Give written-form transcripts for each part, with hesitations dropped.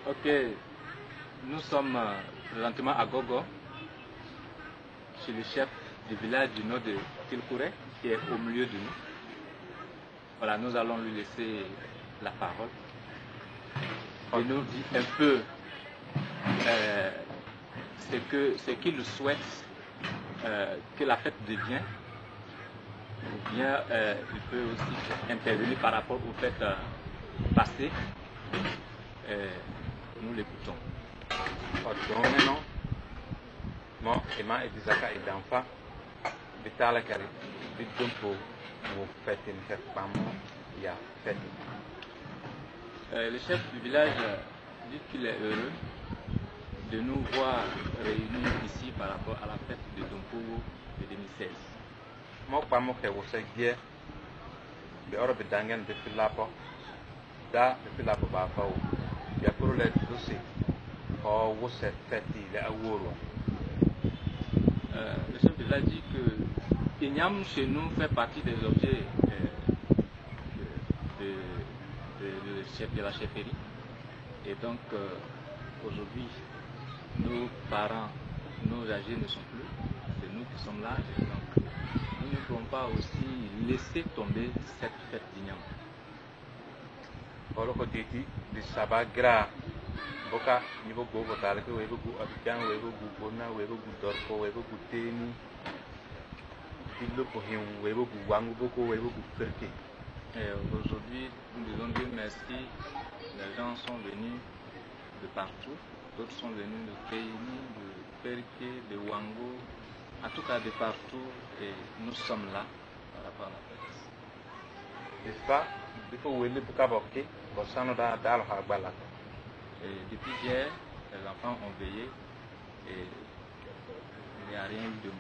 Ok, nous sommes présentement à Gogo, chez le chef du village du nord de Tilkouré, qui est au milieu de nous. Voilà, nous allons lui laisser la parole. Il nous dit un peu ce qu'il souhaite que la fête devienne, ou bien il peut aussi intervenir par rapport aux fêtes passées. Nous l'écoutons. Mo ema edizaka edanfa bitala kari bidompo wo fête ni fait pamo ya fête. Le chef du village dit qu'il est heureux de nous voir réunis ici par rapport à la fête de Dompogo de 2016. Mo pamo ke wo se gie be oro bidangen de filapo da de filapo ba fa o ya pour le dossier o wo se fête le aworo. Le chef de village dit que Ignam chez nous fait partie des objets de la chefferie. Et donc aujourd'hui, nos parents, nos âgés ne sont plus, c'est nous qui sommes là. Et donc nous ne pouvons pas aussi laisser tomber cette fête d'Ignam. Pour le côté de Sabagra, Boka, niveau go, Botalco, Webogu, Abican, Webogu, Bona, Webogu, Dorco, Webogu, Teni, Pilo pour him, Webogu, Wanguboko, Webogu, Ferke. Et aujourd'hui, nous disons Dieu merci, les gens sont venus de partout, d'autres sont venus de Teni, de Ferke, de Wango, en tout cas de partout, et nous sommes là par rapport à la fête. Et ça, il faut oublier pour qu'aborder, bon, ça nous a dans le Hagbala. Et depuis hier, les enfants ont veillé et il n'y a rien eu de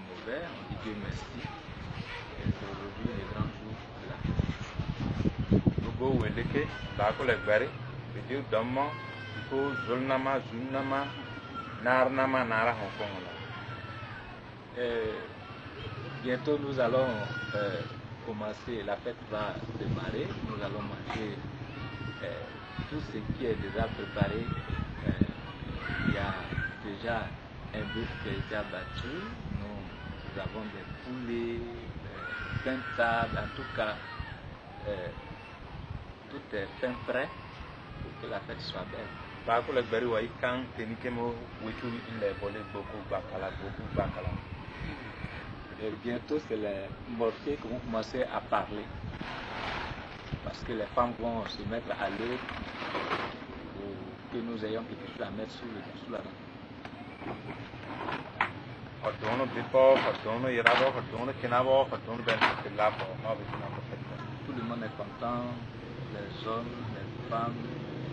mauvais. On dit Dieu merci. Et c'est aujourd'hui le grand jour de la fête. Logo Weleke, Bako Legbari, Video Dama, Iko Zolnama, Zunama, Narnama, Nara Hong Kong. Bientôt nous allons commencer, la fête va démarrer. Nous allons manger tout ce qui est déjà préparé. Il y a déjà un bœuf qui est déjà battu. Nous avons des poulets, pain de table, en tout cas, tout est fin prêt pour que la fête soit belle. Bako Legbari, Waikan, Tenikemo, Witu, il est volé beaucoup, Bakala, beaucoup, Bakala. Et bientôt, c'est les mortiers qui vont commencer à parler. Parce que les femmes vont se mettre à l'eau pour que nous ayons pu la mettre sous la dent. Tout le monde est content, les hommes, les femmes,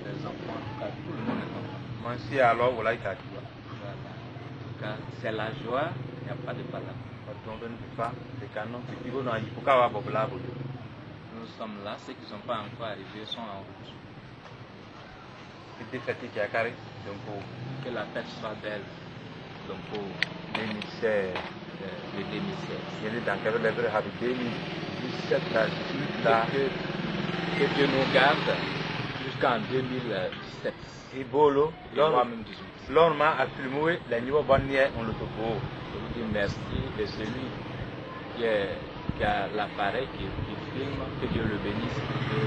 les enfants, tout le monde est content. Voilà. En tout cas, c'est la joie, il n'y a pas de parole. Nous sommes là, ceux qui ne sont pas encore arrivés sont en route. Que la fête soit belle. Donc pour 2016, le 2016. Que Dieu nous garde jusqu'en 2017. Et Bolo, même 18. l'homme a filmé la niveau bonne on le trouve. Je vous dis merci de celui qui a l'appareil, qui filme, que Dieu le bénisse, que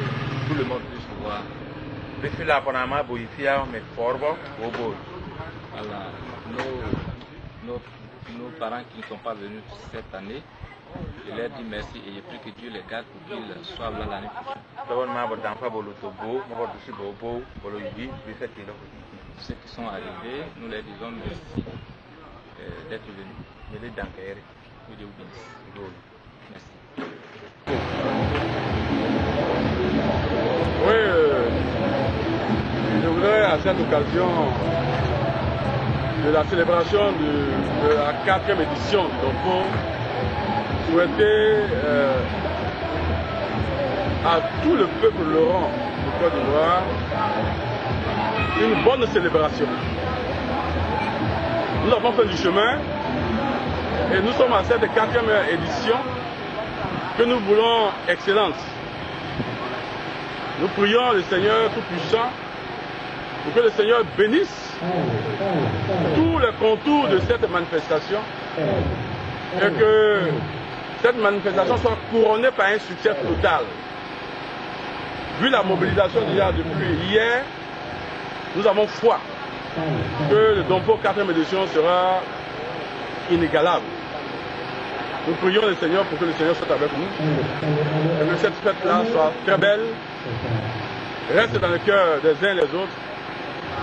tout le monde puisse voir. Voilà, nos parents qui ne sont pas venus cette année, je leur dis merci et je prie que Dieu les garde pour qu'ils soient là l'année prochaine. Ceux qui sont arrivés, nous leur disons merci d'être venus. Que Dieu vous bénisse. Merci. Oui, je voudrais à cette occasion de la célébration de la 4e édition d'Ompo souhaiter à tout le peuple lorrain de Côte d'Ivoire une bonne célébration. Nous avons fait du chemin et nous sommes à cette 4e édition que nous voulons excellente. Nous prions le Seigneur Tout-Puissant pour que le Seigneur bénisse tous les contours de cette manifestation et que cette manifestation soit couronnée par un succès total. Vu la mobilisation déjà depuis hier, nous avons foi que le Dompo 4e édition sera inégalable. Nous prions le Seigneur pour que le Seigneur soit avec nous et que cette fête-là soit très belle, reste dans le cœur des uns et des autres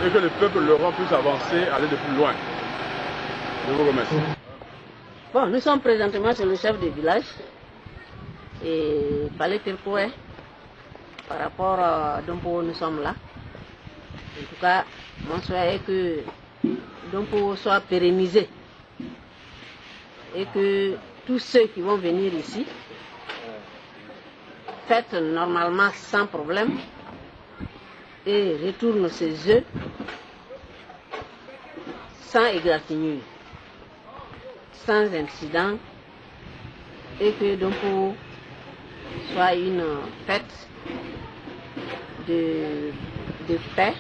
et que le peuple Laurent puisse avancer, aller de plus loin. Je vous remercie. Bon, nous sommes présentement sur le chef de village et Palais Terkoué. Par rapport à Dompo, nous sommes là. En tout cas, mon souhait est que Dompo soit pérennisé et que tous ceux qui vont venir ici fêtent normalement sans problème et retournent ces œufs sans égratignure, sans incident, et que Dompo soit une fête de paix,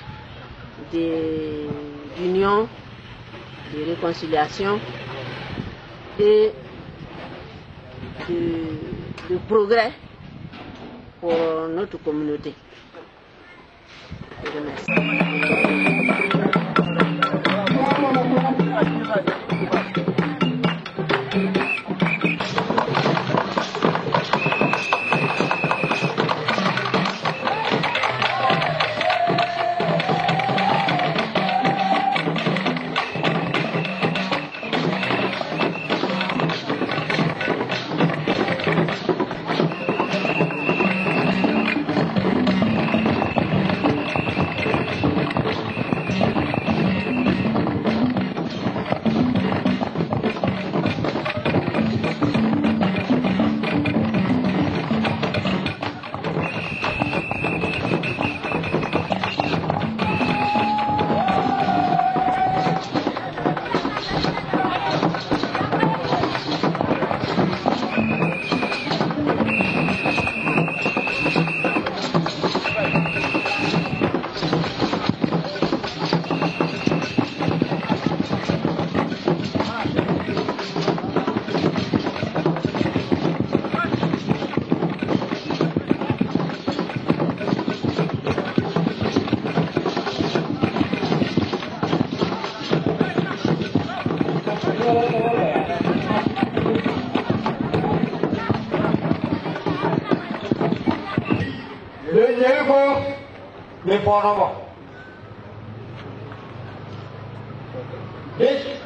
d'union, de réconciliation et de progrès pour notre communauté. Je vous remercie.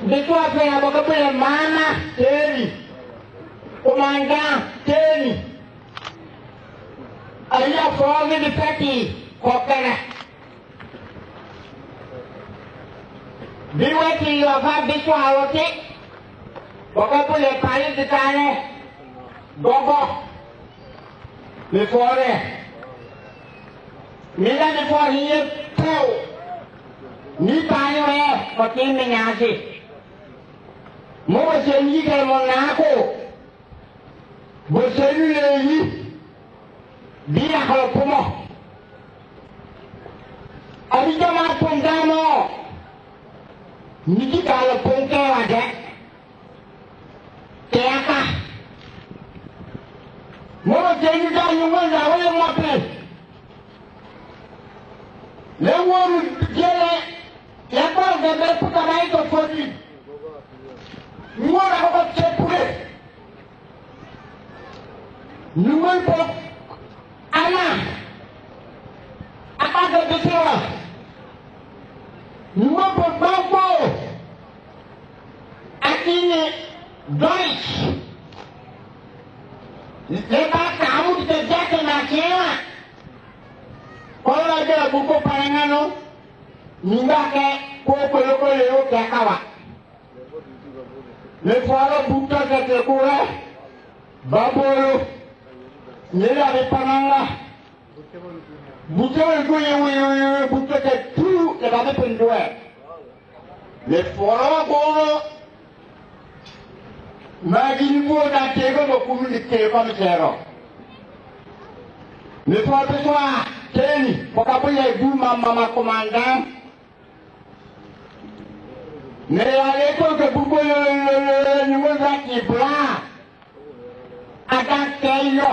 Depois vem a boca pela mama dele, comandante dele. Aí a forma de peti, qualquer. Viu que eu vou bicho a outra, boca pela país de carne, bobo, me fora. Me dá de fora pau. Ni paio é, porque me nasce. Você me quer monaco. Você me lê. Vira a pomo. Aí já mais pontamo. Ni que cala ponte até. Teca. Você me dá uma já olha uma pe. Leworo gele. La part de mes putain de folie. Moi, la robe de poulet. Nous ne pouvons pas. À part de ça, nous ne pouvons pas. À qui Deutsch. Les bacs, de Jack et Machina. Quand on a dit beaucoup par un an, Nimbake koko leo kakawa. Le foire buta kete kura. Babolo. Nela repananga. Buta goye buta kete tout le babe pendoué. Le foire bolo. Magini bo da tego do communiquer comme zéro. Le foire besoin teni. Pokapo ya du mama commandant. Mais à l'époque, pourquoi le nouveau qui blanc, en tant que yo,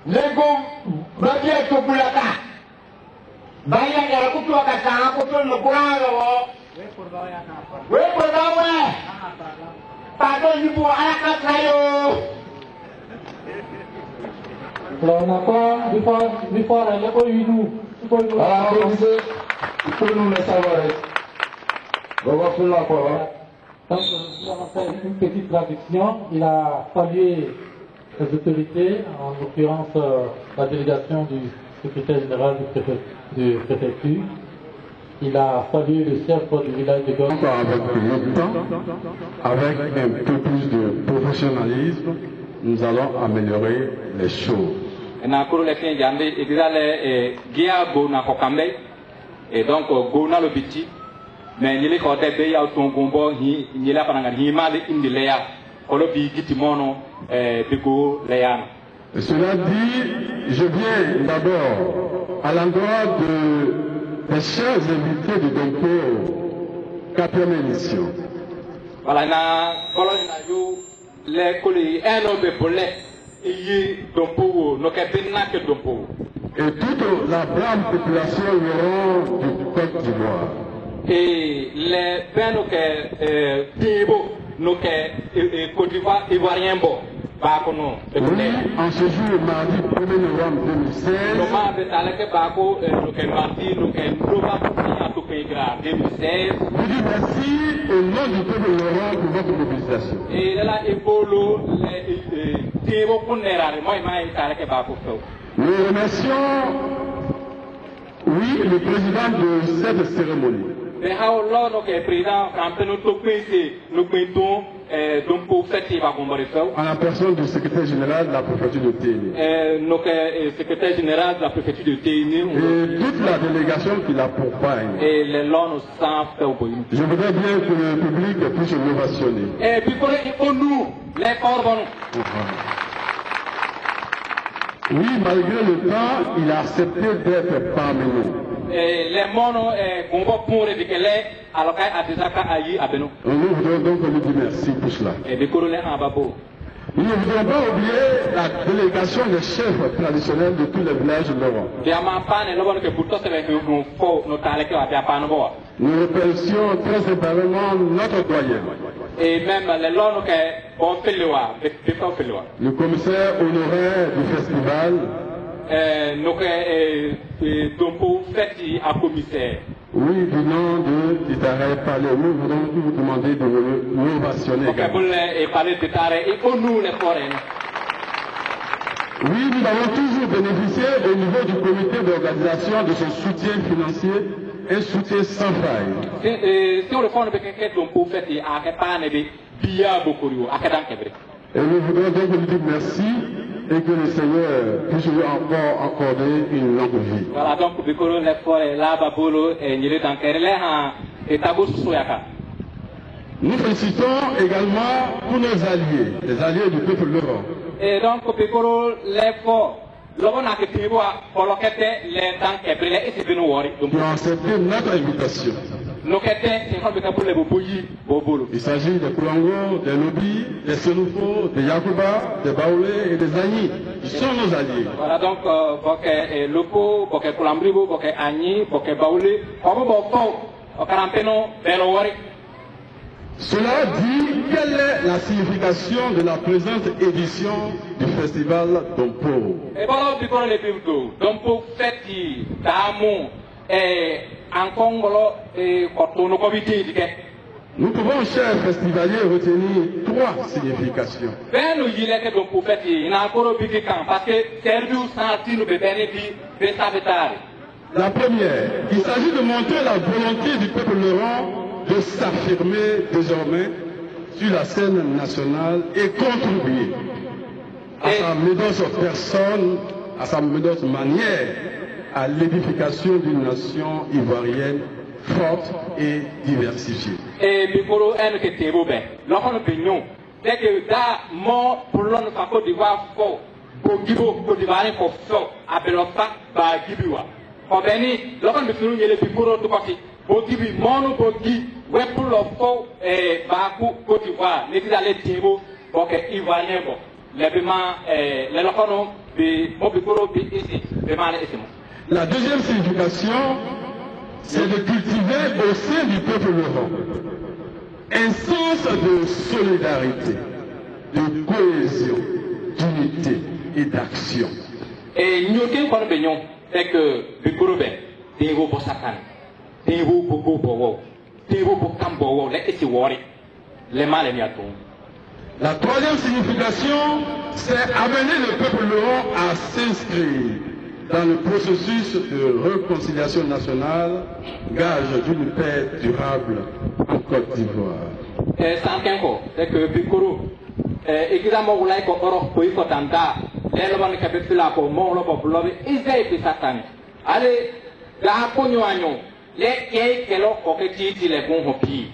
le go, babi à tout pour la ta. Baya ya la kutu akata, kutu le blanc là. Oui, pour la ouais. Pardon, du pour à la kata. Alors, on n'a pas, before, il n'y a pas eu nous. Alors, il faut nous le savoir. On va faire la parole. Donc, nous avons fait une petite traduction. Il a salué les autorités, en l'occurrence la délégation du secrétaire général du préfecture. Il a salué le chef du village de Gaulle. Avec notre temps, avec un peu plus de professionnalisme, nous allons améliorer les choses. Et donc, Gona le biti, mais il est quand même à ton combo, il est à Pananga, il m'a dit in the layer, Olobi Gitimono, Pico, Layan. Cela dit, je viens d'abord à l'endroit des chers invités de Dompo, 4e édition. Voilà, les collègues, un homme de Bollet, et Dompo, nos cabines que Dompo. Et toute la brave population verront du Côte d'Ivoire. Et les peines que Côte d'Ivoire, Ivoirien, bon, pas qu'on oui, en ce jour, mardi 1er novembre 2016, vous dites merci au nom du peuple Laurent pour votre mobilisation. Et là, il faut Nous remercions, oui, le président de cette cérémonie. En la personne du secrétaire général de la préfecture de Téni. Et toute la délégation qui l'accompagne. Je voudrais bien que le public puisse l'ovationner. Et puis pour nous, les corbons. Oui, malgré le temps, il a accepté d'être parmi nous. Les monos, on va pour les alors Nous voudrions donc lui dire merci pour cela. Nous ne voudrions pas oublier la délégation des chefs traditionnels de tous les villages de l'Europe. Nous remercions très sincèrement notre doyen. Et même les lois le commissaire honoraire du festival. Oui, du nom de Titare Palais, nous voulons vous demander de nous ovationner. Oui, nous avons toujours bénéficié au niveau du comité d'organisation de son soutien financier, un soutien sans faille. Et nous voudrons donc lui dire merci et que le Seigneur puisse lui encore accorder une longue vie. Voilà, donc, nous félicitons également tous nos alliés, les alliés du peuple lorrain. Et donc, qui ont accepté notre invitation. Il s'agit des Koulango, des Nobi, des Senufo, des Yakuba, des Baoulé et des Agni. Ils sont nos alliés. Voilà donc, Lopo, Koulambribo, Agni, Baoulé, Cela dit, quelle est la signification de la présente édition du festival Dompo? Et voilà, Dompo fêti, Damo, et en Congo, et Cotonou, nous pouvons, chers festivaliers, retenir 3 significations. La première, il s'agit de montrer la volonté du peuple lorrain de s'affirmer désormais sur la scène nationale et contribuer à sa médose personne, à sa médose manière, à l'édification d'une nation ivoirienne forte et diversifiée. Et Bikoro N que Thébo Ben, l'enfant Pignon, dès que da mort pour l'on fa Côte d'Ivoire fort, pour Gibo, Côte d'Ivoire pour fort, appelons ça Gibiwa. Quand Beni, l'enfant de Finou, il est Bikoro tout parti. Bogibi mono bogi wepulo fo baku Côte d'Ivoire ne dale timbo boke ivoirien bo lebima le lokono bi mobikoro bi ici be mane ici. La deuxième signification, c'est de cultiver au sein du peuple lorrain un sens de solidarité, de cohésion, d'unité et d'action. Et nous qui connaissons bien, c'est que Bikoro ben, Dévo Bosakan, Dévo Bogo Bowo, Dévo Bokambowo, les Etiwari, les mal et La troisième signification, c'est amener le peuple lorrain à s'inscrire dans le processus de réconciliation nationale, gage d'une paix durable en Côte d'Ivoire. C'est que Bikoro, évidemment, vous l'avez compris, il faut tenter. L'éleveur qui a fait la peau, mon lobe, l'homme, ils aient Satan. Allez, la pognon, les qui est l'eau pour que tu les bons hopi.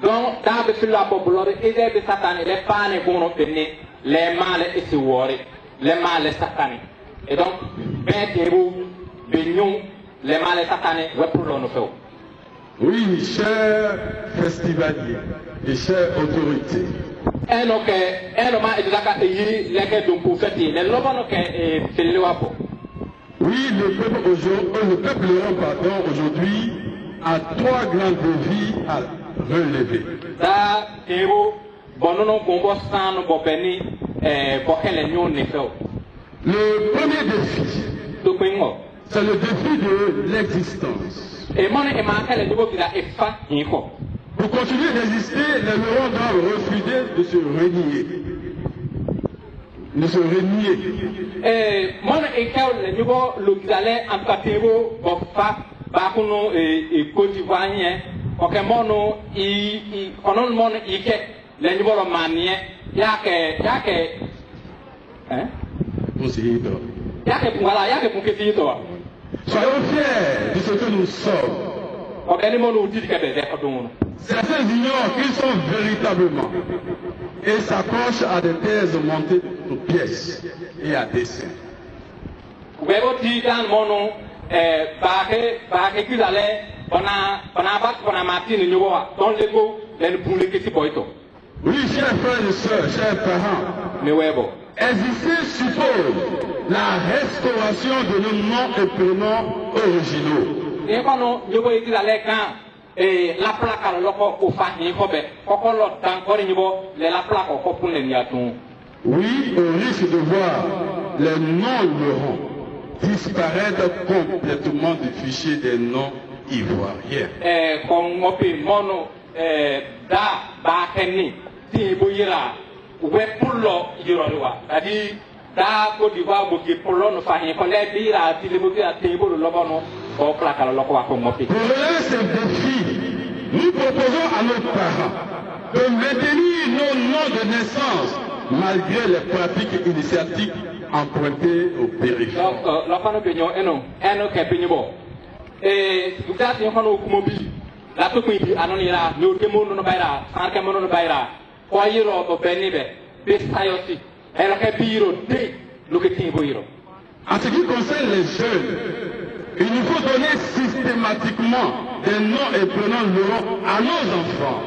Donc, dans le fil la peau, l'homme, ils aient Satan, les pannes et bons opénés, les mâles et se worry, les mâles satanés. Et donc, ben, vous, baignons, les mâles satanés, ouais pour l'on fait. Oui, chers festivaliers et chères autorités. Oui, le peuple lorrain aujourd'hui a trois grands défis à relever. Le premier défi, c'est le défi de l'existence. Pour continuer d'exister, les Lorrains doivent refuser de se renier. De se renier. Soyons fiers de ce que nous sommes. Certains ignorent qu'ils sont véritablement et s'accrochent à des thèses montées de pièces et à dessin. Oui, chers frères et sœurs, chers parents, exister suppose la restauration de nos noms et prénoms originaux. La plaque à l'oco au famille, oui, au risque de voir les noms lorrains disparaître complètement du fichier des noms ivoiriens. Pour relever ces défis, nous proposons à nos parents de maintenir nos noms de naissance malgré les pratiques initiatiques empruntées au périphérie. En ce qui concerne les jeunes, il nous faut donner systématiquement des noms et prénoms lorrains à nos enfants.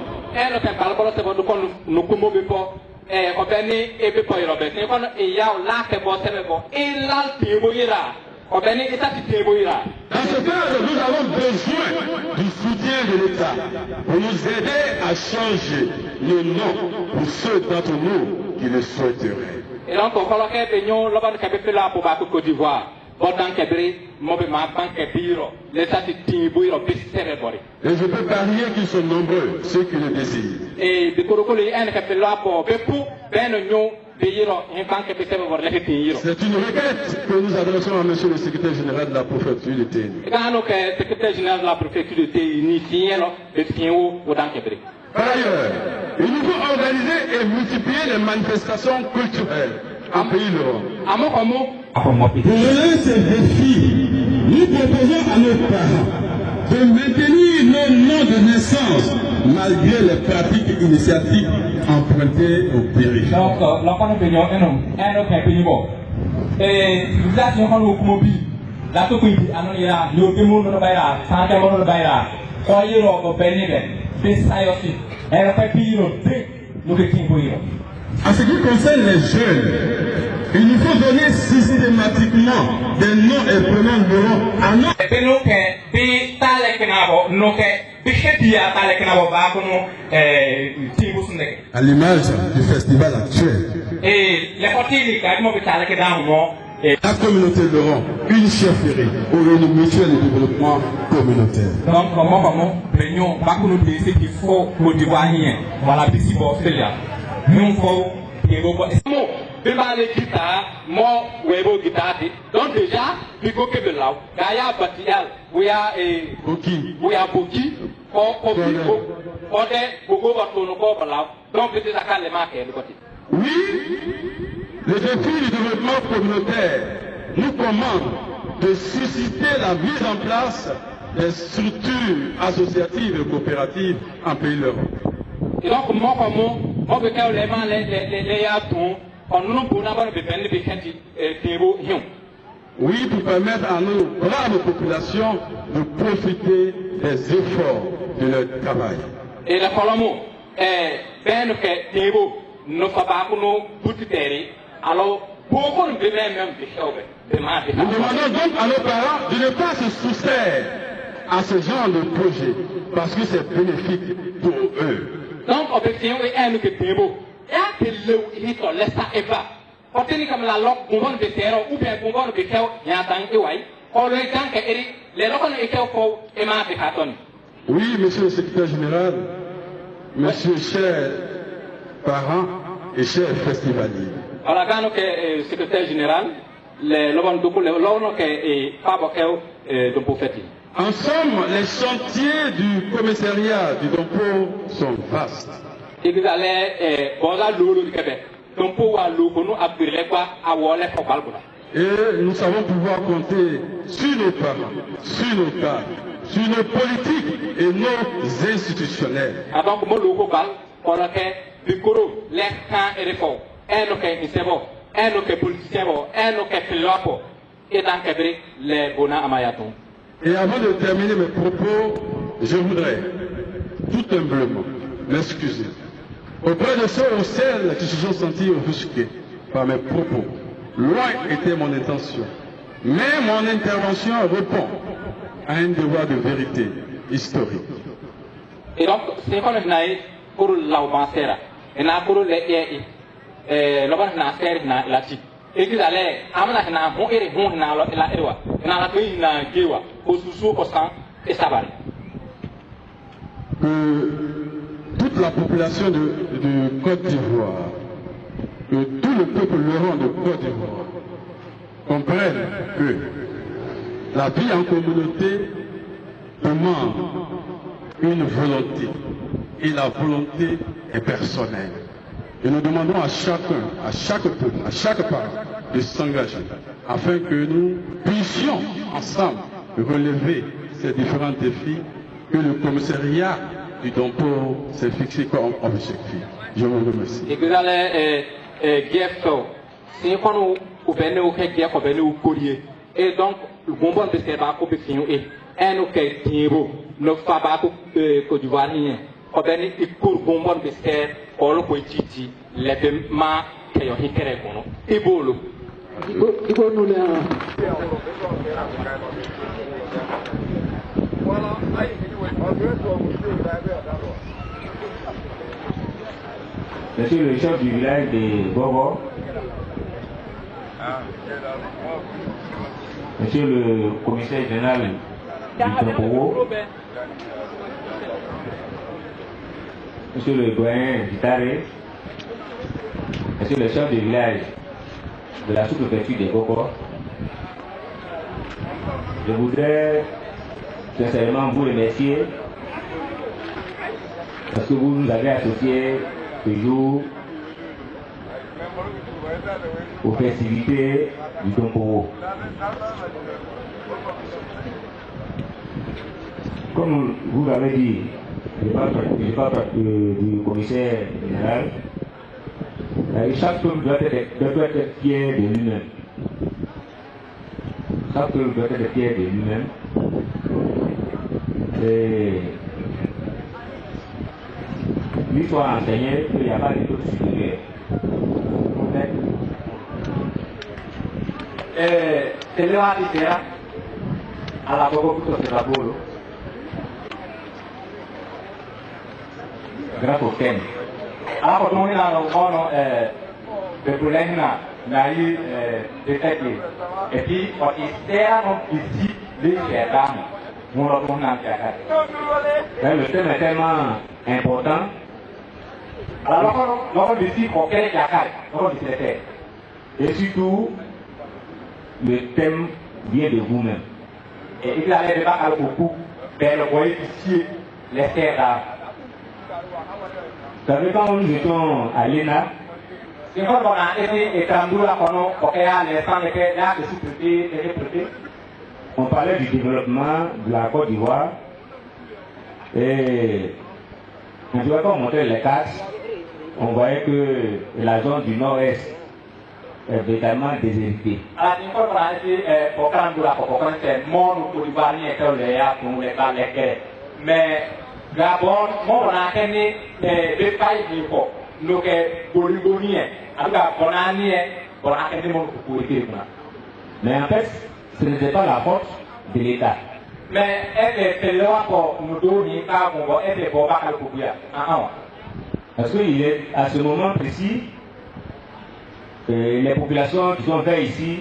Dans ce cadre, nous avons besoin du soutien de l'État pour nous aider à changer le nom pour ceux d'entre nous qui le souhaiteraient. Et donc, on va Côte d'Ivoire. Et je peux parier qu'ils sont nombreux, ceux qui le désirent. C'est une requête que nous adressons à monsieur le secrétaire général de la préfecture de Téni. Par ailleurs, il nous faut organiser et multiplier les manifestations culturelles en pays lorrain. Pour relever ces défis, nous proposons à nos parents de maintenir nos noms de naissance malgré les pratiques initiatiques empruntées au périphérie. En ce qui concerne les jeunes, il nous faut donner systématiquement des noms et prénoms de à nos... À l'image du festival actuel. La communauté Laurent, une chefferie pour une mutuelle de développement communautaire. Donc, comment réunion, nous disons qu'il faut motiver voilà, ici, bon, c'est là. Nous, faut donc déjà, il faut que de là, Gaïa Batial, we are Boki, donc c'est ça les marques de côté. Oui, le défi du développement communautaire nous commande de susciter la mise en place des structures associatives et coopératives en pays l'Europe. Et donc, moi, on veut que les yatons, on nous pour n'avoir pas de oui, pour permettre à nos braves populations de profiter des efforts de leur travail. Et la Colombo, ben que Thébo ne fait pas pour nous boutiter, alors beaucoup de même nous demandons donc à nos parents de ne pas se soustraire à ce genre de projet parce que c'est bénéfique pour eux. Donc, objection est un que Thébo. Et que le laisse et pas. Quand on est comme la loque, on va de terre ou bien on va de terre, il y a un temps que on le temps que les locaux étaient au et ma pécaton. Oui, monsieur le secrétaire général, monsieur chers parents et chers festivaliers. Alors, quand le secrétaire général, le l'on que Fabokel de Bouffetti. En somme, les chantiers du commissariat du Dompo sont vastes. Et vous allez voir l'eau du Québec. Dompo a l'eau pour nous appuyer quoi à Wallé pour Balbona. Et nous savons pouvoir compter sur nos parents, sur nos cadres, sur nos politiques et nos institutionnels. Donc, mon logo bal, pour lequel du Koro, les camps et les faux, un auquel il bon, un auquel politicien bon, un auquel philosophe, et dans le les bonheurs à Mayaton. Et avant de terminer mes propos, je voudrais tout humblement m'excuser auprès de ceux ou celles qui se sont sentis offusqués par mes propos. Loin était mon intention. Mais mon intervention répond à un devoir de vérité historique. Et donc, c'est comme pour l'avancera. Et là, pour les l'avance n'a servi la tique. Et vous allez, amener na bon et bon na la ewa, na la pays na gewa, au sous au sang et savary. Que toute la population de Côte d'Ivoire, que tout le peuple lorrain de Côte d'Ivoire comprenne que la vie en communauté demande une volonté et la volonté est personnelle. Et nous demandons à chacun, à chaque peuple, à chaque parent de s'engager afin que nous puissions ensemble relever ces différents défis que le commissariat du Dompo s'est fixé comme objectif. Je vous remercie. Et vous allez c'est quand nous venons au Québec, on venait au courrier. Et donc, le bon de ces barques et un auquel Thébo ne fait pas Côte d'Ivoire. On venait au cours bon de ces on le titi les ma que yo hikere kono ibolo ibolo le Monsieur le chef du village de Bobo, Monsieur le commissaire général du Dompo, Monsieur le doyen Gitaré, Monsieur le chef de village de la sous-préfecture de Boko, je voudrais sincèrement vous remercier parce que vous nous avez associés toujours aux festivités du Dompo. Comme vous l'avez dit, je parle du commissaire général. Chaque peuple doit être fier de lui-même. que le docteur de Pierre de lui-même. L'histoire a enseigné qu'il n'y a pas de taux supérieur. Se le va a dire à la boca que se va bolo. Grâce au thème. Alors, nous avons le problème n'a eu détecté. Et puis, on espère ici les dames. Le thème est tellement important. Alors, l'on décide pour quel yakar, l'on décide. Et surtout, le thème vient de vous-même. Et il allait débattre beaucoup vers le voyer ici, les terres d'art. Vous savez, quand nous étions à l'ENA, on parlait du développement de la Côte d'Ivoire et quand on montrait les cartes, on voyait que la zone du nord-est est véritablement déshéritée. Mais Gabon, on a gagné des pailles de l'époque. Nous avons Bolivonien, mais en fait, ce n'était pas la faute de l'État. Mais elle est là pour nous donner un parce qu'il est à ce moment précis, les populations qui sont venues ici,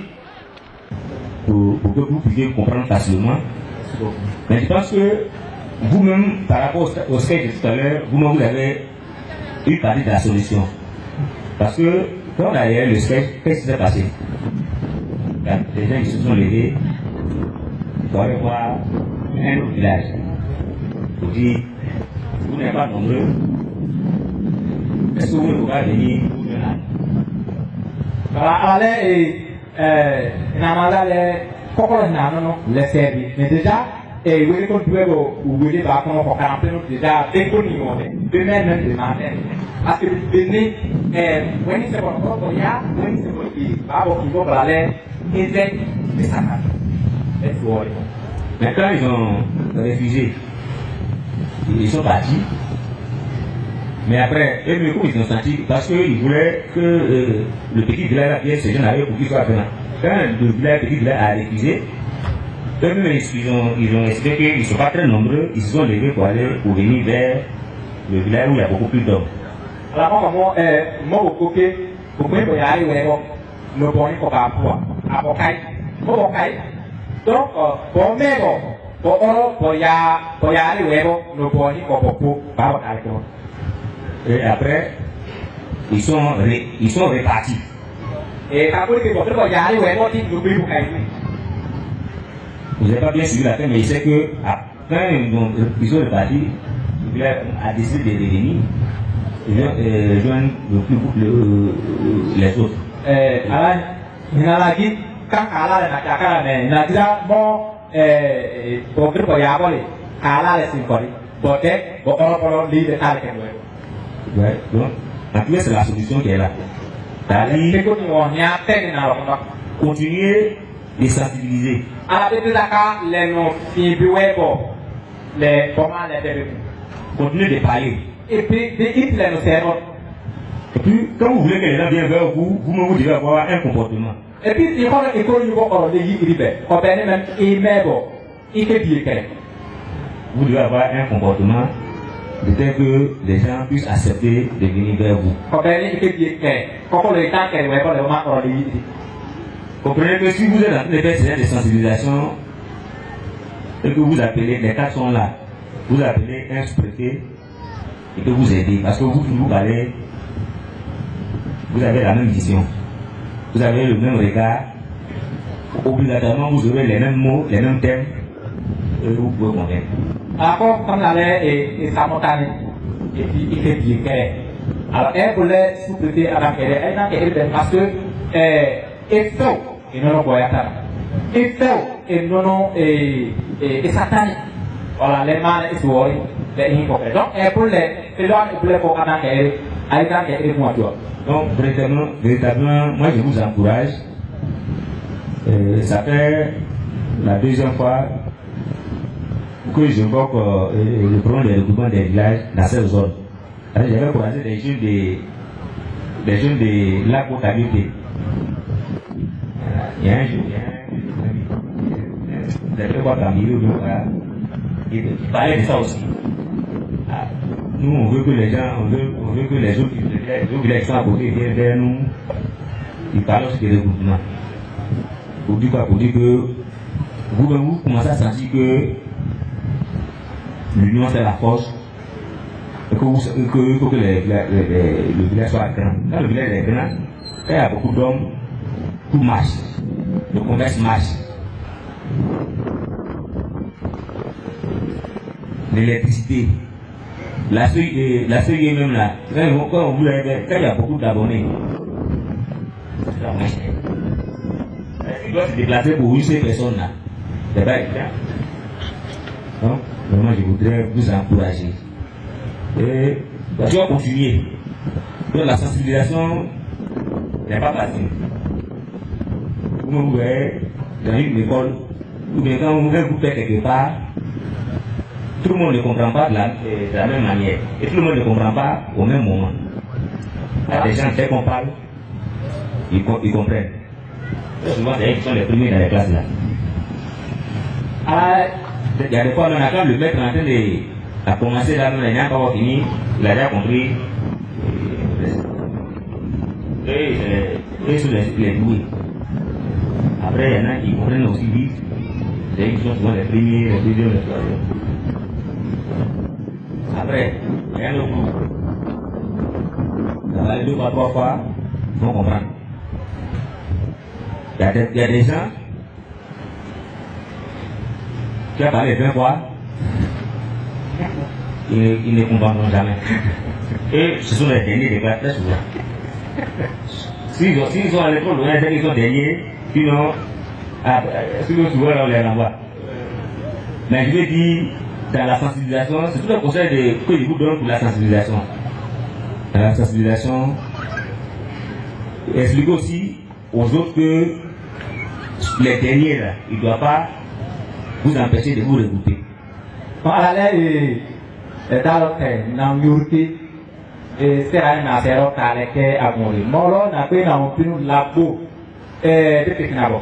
pour que vous puissiez comprendre facilement. Mais je pense que vous-même, par rapport au sketch de tout à l'heure, vous-même vous avez une partie de la solution. Parce que quand d'ailleurs le sketch, qu'est-ce qui s'est passé? Quand les gens se sont levés, il faut aller voir un autre village. Il faut dire, vous n'êtes pas nombreux. Est-ce que vous pouvez venir vous de là? Mais déjà, et vous pouvez vous voulez pas comment pour faire déjà déconnu même de matin parce que venez when c'est pour pour ya when c'est pour qui va pour aller et c'est ça. Maintenant ils ont réfugié, ils sont partis, mais après eux coup ils ont senti parce qu'ils voulaient que le petit village vienne se joindre pour qu'il soit venant. Quand le petit village a refusé, eux-mêmes, ils ont expliqué qu'ils ne sont pas très nombreux, ils se sont levés pour venir vers le village où il y a beaucoup plus d'hommes. Alors, moi, vous pouvez y arriver, nous prenons pour donc, pour y arriver, nous prenons pour et après, ils sont répartis. Et quand vous y arriver, nous pouvons vous n'avez pas bien suivi la fin, mais il sait que quand ils sont répartis, il a décidé de revenir et joindre les autres. Alors, il a dit, quand Allah n'a qu'à mais il a dit là, bon, pour que vous y arrivez, Allah est symbolique. Peut-être, pour qu'on lit les cas de ouais, donc, en tout cas, c'est la solution qui est là. C'est-à-dire, continuer de sensibiliser. Continuez de parler. Et puis, quand vous voulez que les gens viennent vers vous, vous devez avoir un comportement. Et puis, il faut vous devez avoir un comportement de tel que les gens puissent accepter de venir vers vous. Comprenez que si vous êtes en train de faire des sensibilisations et que vous appelez, les cas sont là, vous appelez un sous-préfet et que vous aidez, parce que vous avez la même vision, vous avez le même regard, obligatoirement vous aurez les mêmes mots, les mêmes thèmes, et vous pouvez convaincre. Alors, comme la lait et sa montagne, et puis il fait bien clair. Alors, elle voulait sous-préfet à la quête, elle n'a qu'elle parce que il faut, et non, il faut, et non, et Satan, voilà, les mains, et tout, les incompris. Donc, elle voulait, c'est là, elle voulait pour Adam qu'elle, elle a qu'elle est moi, toi. Donc, véritablement, moi je vous encourage. Ça fait la deuxième fois que j'évoque le problème des regroupements des villages dans cette zone. J'avais croisé des jeunes de la côte habitée. Il y a un jour, il parlait de ça aussi. Nous, on veut que les gens, on veut que les autres villages qui sont à côté viennent vers nous. Ils parlent aussi des regroupements. Pour dire quoi? Pour dire que vous commencez à sentir que l'union c'est la force. Et que le village soit grand. Quand le village est grand, quand il y a beaucoup d'hommes, tout marche. Le commerce marche. L'électricité. La feuille même là, quand il y a beaucoup d'abonnés, ça marche. Il doit se déplacer pour une seule personne là. C'est pas évident. Donc, vraiment, je voudrais vous encourager. Et je vais continuer. Donc, la sensibilisation n'est pas facile. Vous voyez, dans une école, ou bien quand vous faites quelque part, tout le monde ne comprend pas de la même manière. Et tout le monde ne comprend pas au même moment. Il y a des gens, dès qu'on parle, ils comprennent. Très souvent, c'est eux qui sont les premiers dans les classes là. Il y a des fois, on attend le maître en train de commencer là, il n'a pas fini, il a déjà compris. Et sur les doués. Après, il y en a qui comprennent aussi vite. C'est eux qui sont souvent les premiers, les deuxièmes, les troisièmes. Après, il y a un autre groupe. Ça va aller 2 fois, 3 fois, ils vont comprendre. Il y a des gens qui ont parlé 20 fois, ils ne comprendront jamais. Et ce sont les derniers des classes, très souvent. S'ils sont à l'école, ils sont derniers, sinon souvent on les renvoie. Mais je veux dire, dans la sensibilisation, c'est tout le conseil que je vous donne pour la sensibilisation. Dans la sensibilisation, expliquez aussi aux autres que les derniers là, ils ne doivent pas vous empêcher de vous regrouper. Voilà, dans le dans Yurki, c'est un affaire qui est à mourir. Molo n'a pas eu la peau de Pékinabo.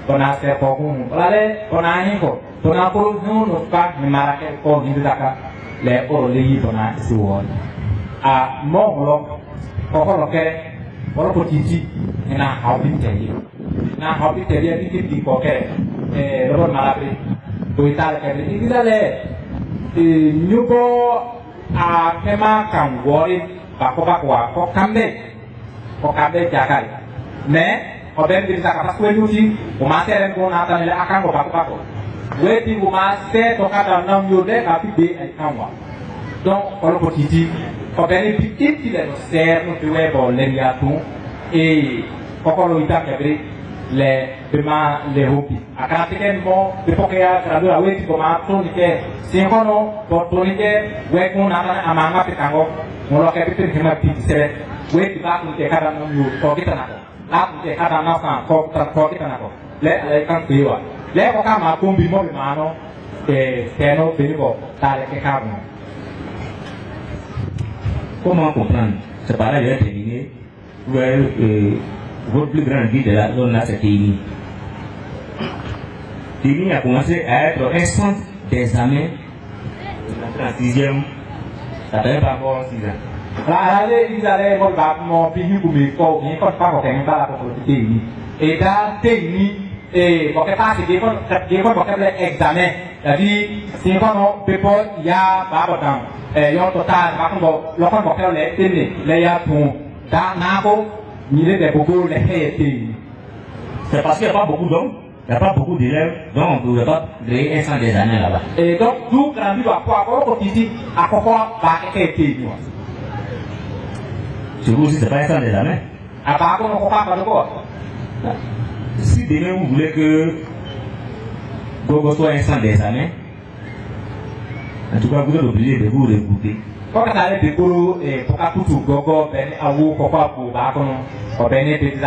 On a fait pour vous. Voilà, on a un peu. On a pour nous, nous pas, mais Marrakech, pour nous, les Orly, on a ici. À mon on a petit, on a habité. On a habité, il y a des petits coquets. Le bon malabri. Nous à Kema Kangori, Bakobakwa, Kokande Jakai. Mais, on va dire que nous aussi, on m'a fait un bon attendre à Kango Bakobako. Oui, vous m'avez fait un nom de Kapi et Kangwa. Donc, on a petit, on va dire que il est serre, nous devons les yatou et Kokoro Itakabri. Les demain les hobbies. À caractère bon, de poker, traduire à wait comme un tonique, si on a pour tonique, ouais, on a un manga pétango, on l'a capté de ma petite série, ouais, tu vas nous faire un nom, pour qu'il t'en a. Là, tu fais un enfant, pour qu'il t'en a. Les quand tu vois. Les coca m'a combi mon mano, et c'est un autre pénible, t'as les cacables. Comment comprendre? C'est pareil, il est terminé. Votre plus grande vie de la zone là, c'est Téni. Téni a commencé à être un centre d'examen de la 36e. Ça fait pas encore 6 ans. Là, ils allaient voir mon pays pour me faire, ils ne pas encore faire la Téni. Et dans Téni, et pour que pas que des fois pour que l'examen, c'est-à-dire si on peut pas il y a pas de et on total par contre le qu'on pour faire les Téni, les y a pour dans Nabo. C'est parce qu'il n'y a pas beaucoup d'hommes, il n'y a pas beaucoup d'élèves, donc on ne pouvait pas créer un centre des années là-bas. Et donc, nous, grandir à quoi ici, à quoi été. Chez vous aussi, ce n'est pas un centre des années. À part qu'on ne pas de quoi. Si demain vous voulez que Gogo soit un centre des années, en tout cas, vous êtes obligé de vous regrouper. Quand vous allez découvrir et pour tout Gogo, ben à vous, pourquoi pour Bakono, pour bénéficier de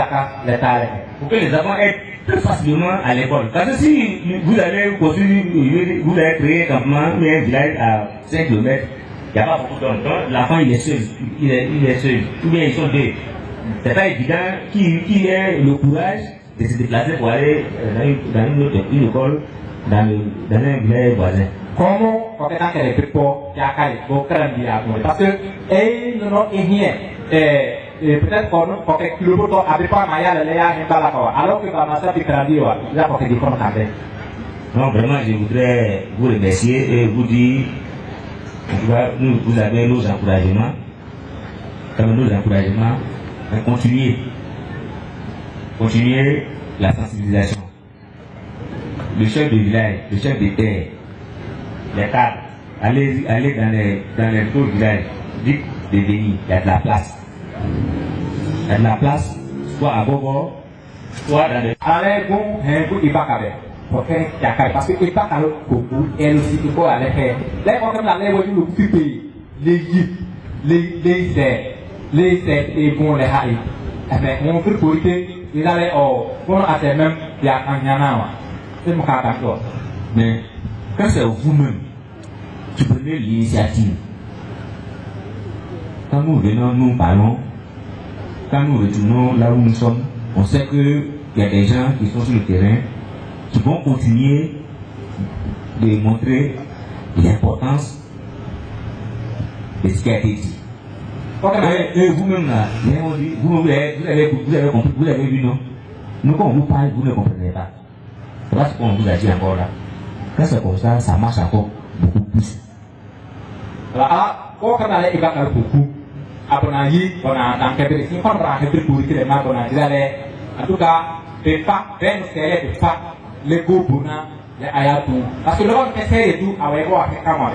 les talents. Pour que les enfants aient très facilement à l'école. Parce que si vous allez construire, vous allez créer un campement ou un village à 5 km, il n'y a pas beaucoup d'hommes. L'enfant il est seul, il est seul. Ou bien ils sont deux. C'est pas évident qui ait le courage de se déplacer pour aller dans une école, dans un village voisin. Comment on peut faire des trucs pour parce que peut-être qu'on fait le bouton avec pas Maya le Léa et Balakawa alors que dans ma salle de crédit il a porté des comptes avec. Non, vraiment, je voudrais vous remercier et vous dire, en tout cas, vous avez nos encouragements, continuez la sensibilisation. Le chef de village, le chef de terre, les cadres, allez dans les autres villages, dites de venir, il y a de la place. Il y a de la place, soit à Bobo, soit dans les... Allez, bon, il va caber. Pour faire parce que il pas à l'autre côté, elle aussi il faut aller faire. Là, on comme la lèvre du petit pays, les et bon les haïs. Mais on peut porter, il allait au bon à ces mêmes, il y a un yana. C'est mon cas d'accord. Mais quand c'est vous-même qui prenez l'initiative, quand nous venons, nous parlons, quand nous retournons là où nous sommes, on sait qu'il y a des gens qui sont sur le terrain qui vont continuer de montrer l'importance de ce qui a été dit. Et vous-même là, vous avez compris, vous avez vu, non? Nous, quand on vous parle, vous ne comprenez pas. Voilà ce qu'on vous a dit encore là. Quand c'est comme ça, ça marche encore beaucoup plus. Alors, quand on a les écarts beaucoup, après on a dit, on a dans quelques signes, on a fait pour les mains, on a dit, en tout cas, des pas, ben, c'est des pas. Les gobuna les ayatu parce que l'homme essaie de tout avec quoi avec camare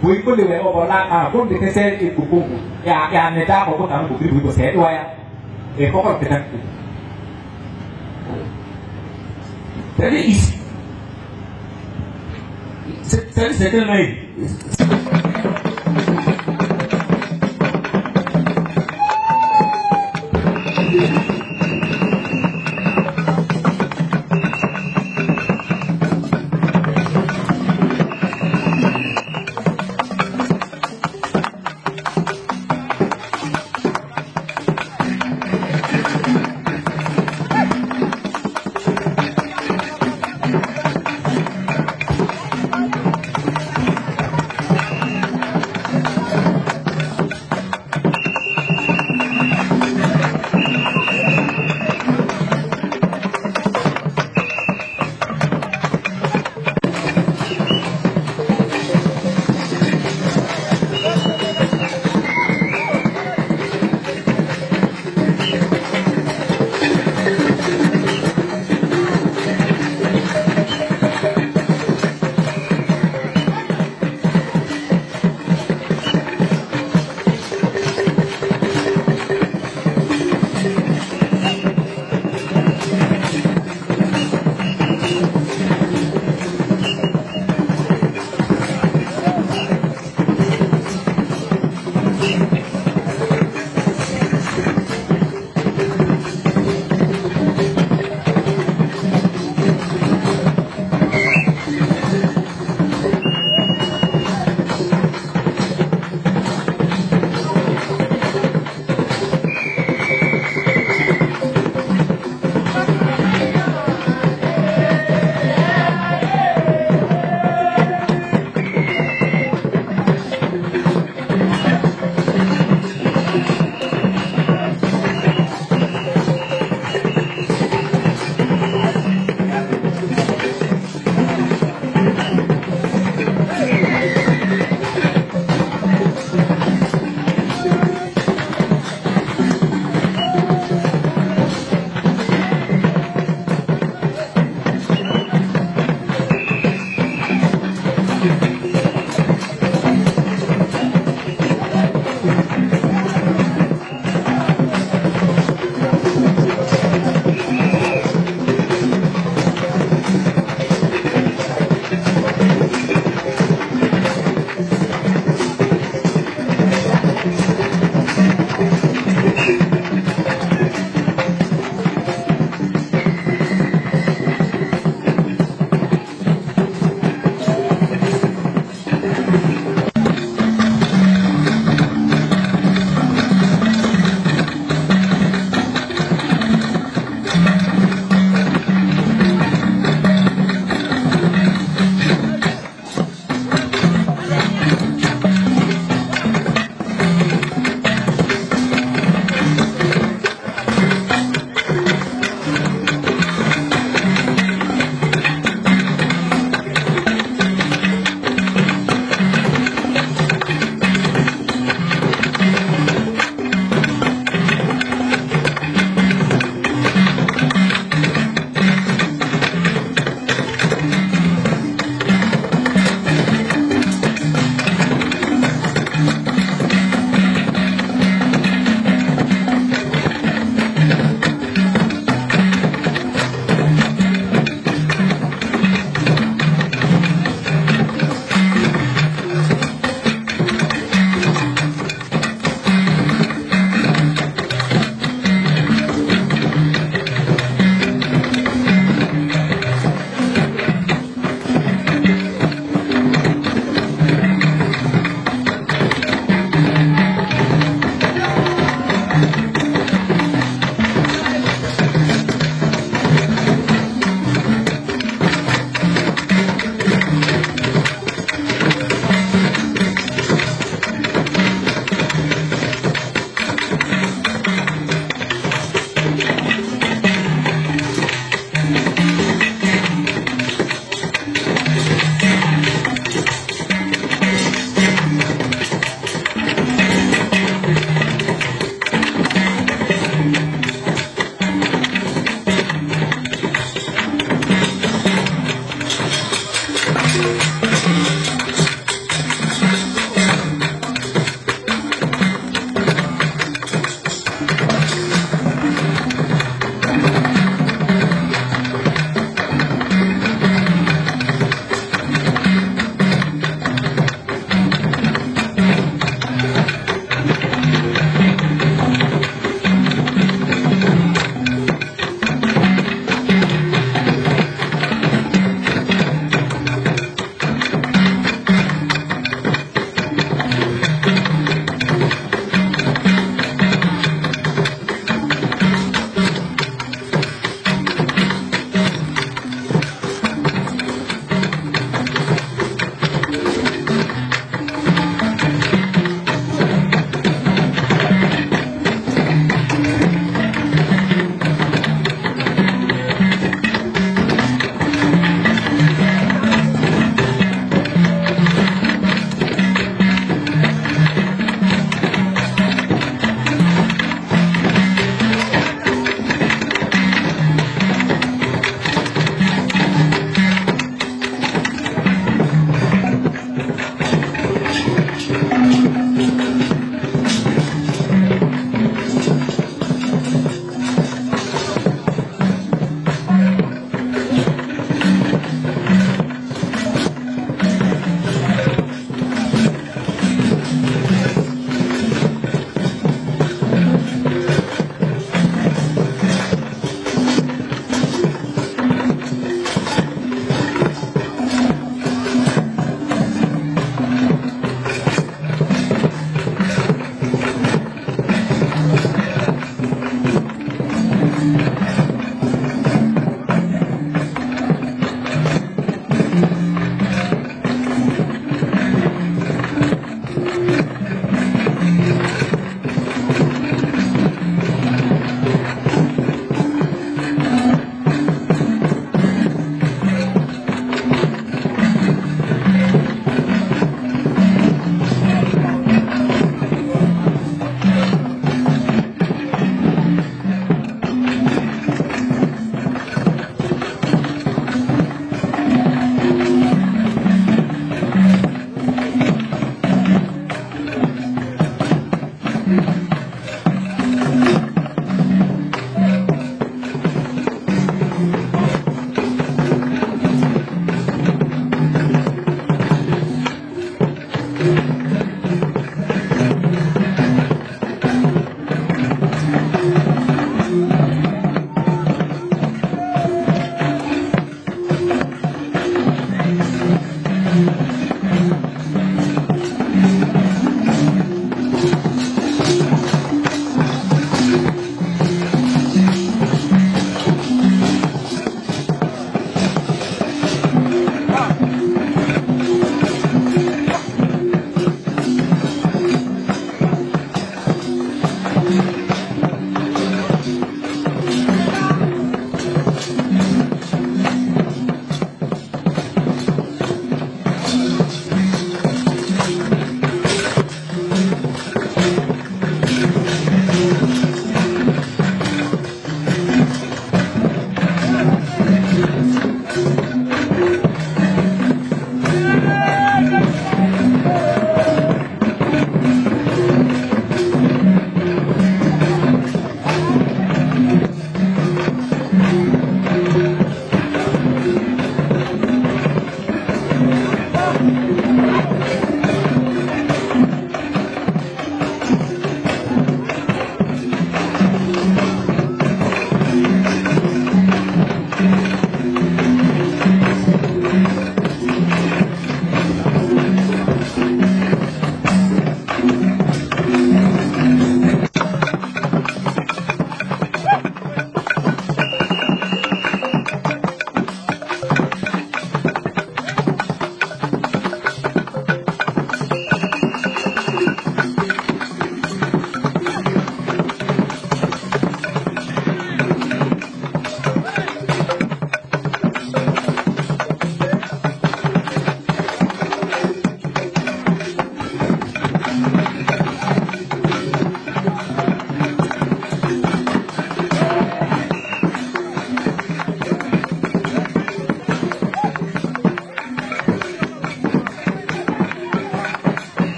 vous pouvez le voir là à bon de essayer et beaucoup et à ne pas beaucoup dans beaucoup de c'est ouais et comment peut être c'est ici c'est tellement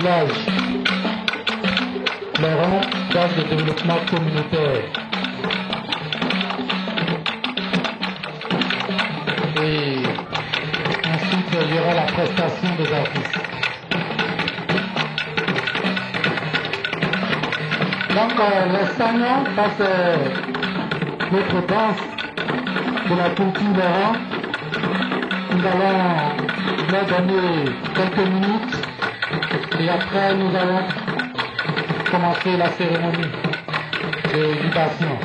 village Laurent, base de développement communautaire. Et ensuite, il y aura la prestation des artistes. Donc, les Sagnants, ça c'est notre danse de la culture Laurent. Nous allons leur donner quelques minutes et après nous allons commencer la cérémonie de libation.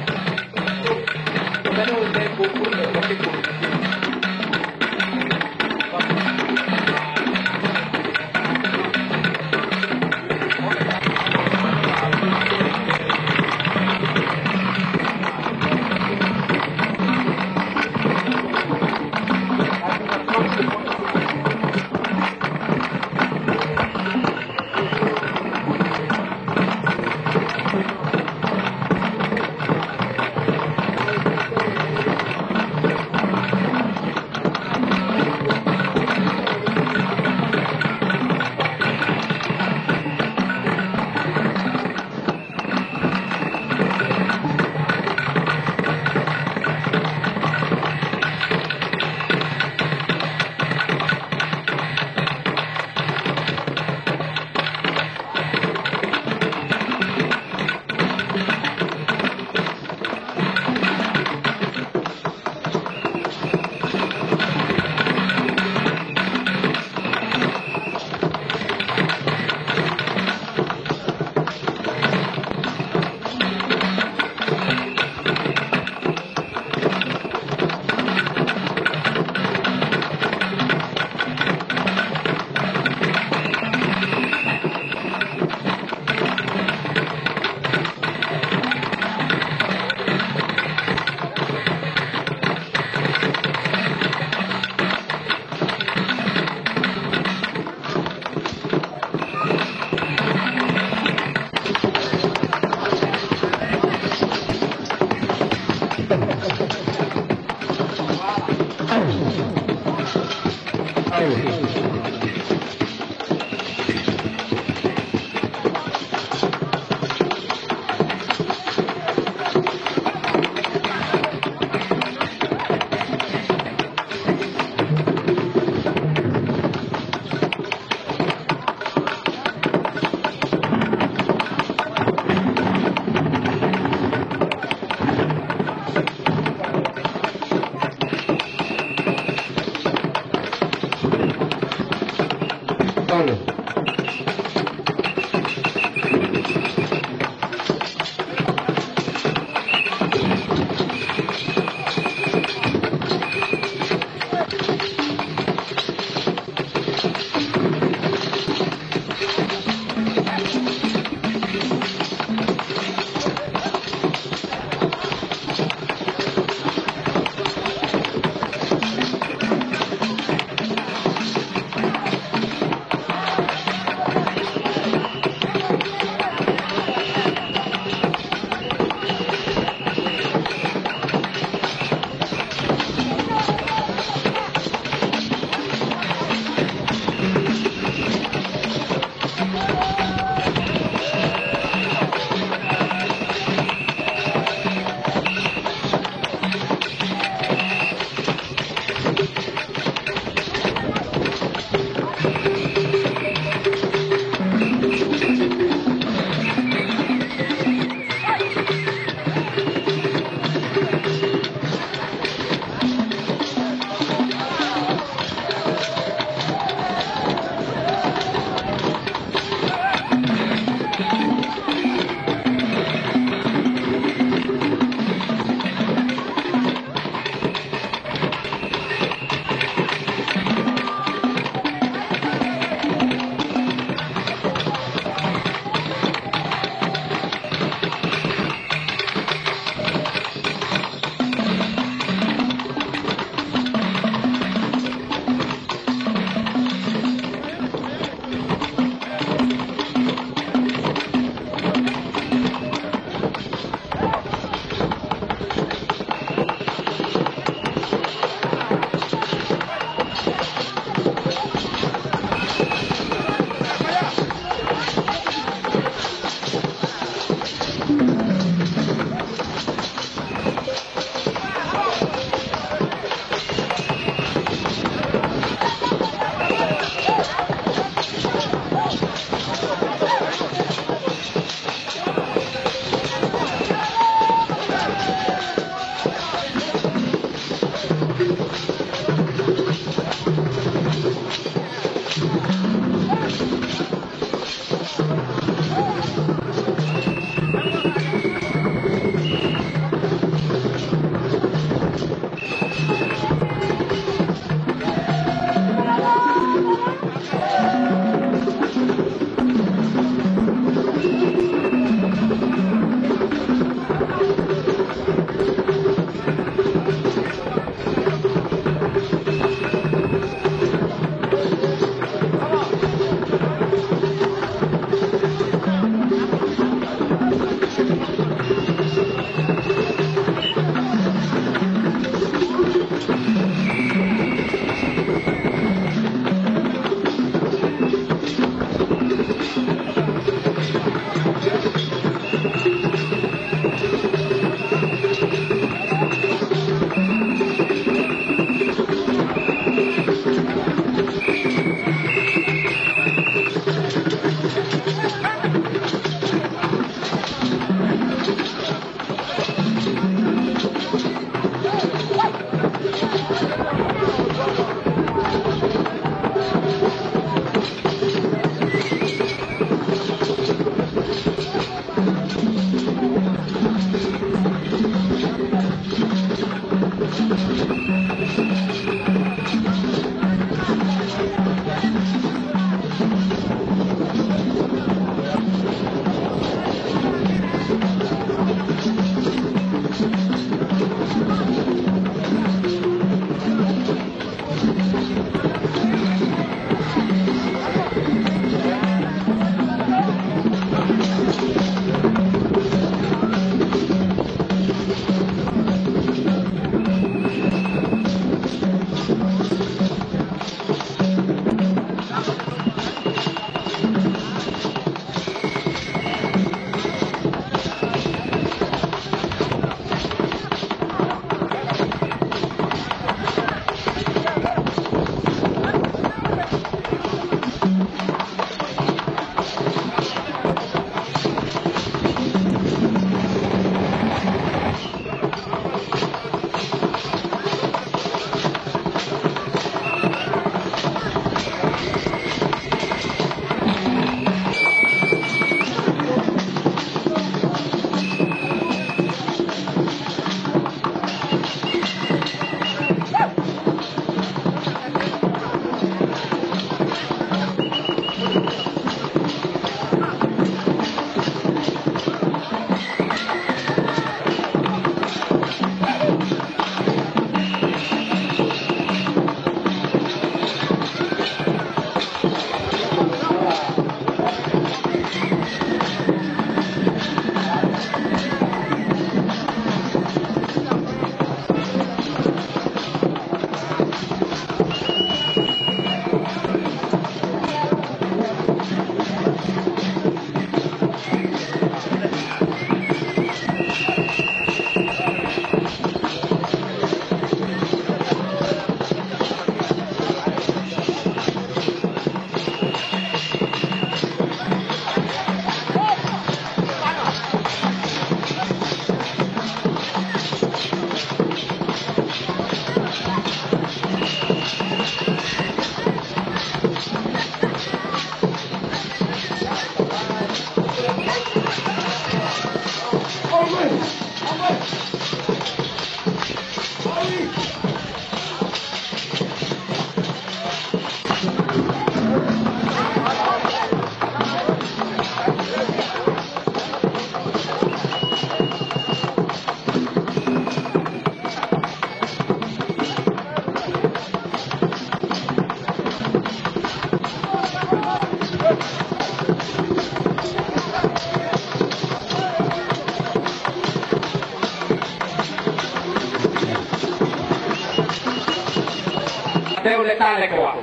Deu le tal le kwa.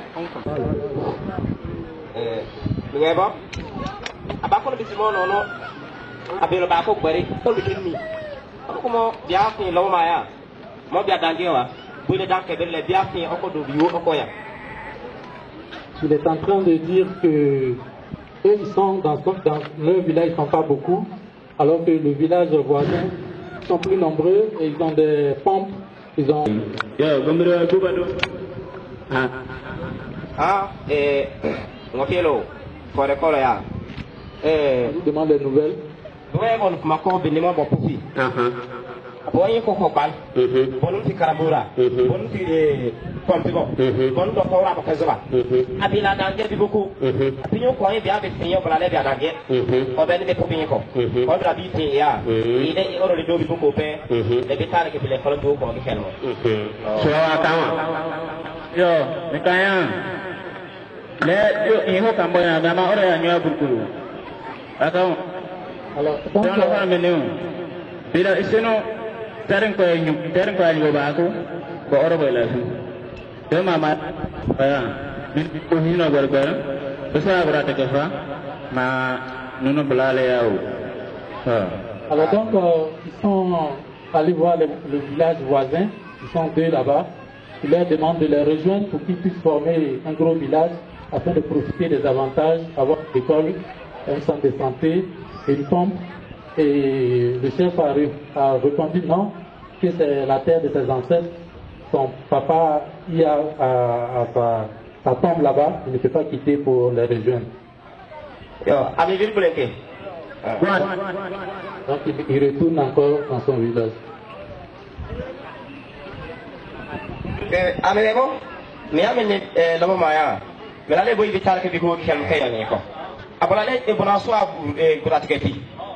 Ngeba. Abako no bisimo no no. Abelo ba ko gbere ko bi kinni. Ko mo bia fin lo ma ya. Mo bia dange wa. Bu le danke be le bia fin oko do biwo oko ya. Il est en train de dire que eux ils sont dans leur village, ils ne sont pas beaucoup, alors que le village voisin sont plus nombreux et ils ont des pompes, ils ont... Ngokelo, for the color ya. Je demande des nouvelles. Ouais, on m'a encore béni mon poufi. Boy ko ko bal. Bonum ti karabura. Bonum ti pompigo. Bonum do ko ra ko kazoba. Abila dange bi beaucoup. Abinyo ko yin bi abe tinyo bala le bi adange. O be ni be popin ko. O bra bi tin ya. Ide e oro le do bi beaucoup pe. Le bi tare ke bi le ko do ko ke kelmo. So wa kawa. Yo, ni kaya. Le yo in ho kambo ya na ma oro ya nyo burkuru. Akao. Alors, donc la femme nous. Bila iseno tereng ko ñu ba ko ko oro ba la fi de mama ya min ko hino gor gor to sa bra te fa ma nuno blale yaw. Alors donc ils sont allés voir le village voisin, ils sont deux là-bas, ils leur demandent de les rejoindre pour qu'ils puissent former un gros village afin de profiter des avantages, avoir une école, un centre de santé, une pompe. Et le chef a répondu non, que c'est la terre de ses ancêtres. Son papa y a sa tombe là-bas, il ne peut pas quitter pour les rejoindre. Donc il retourne encore dans son village.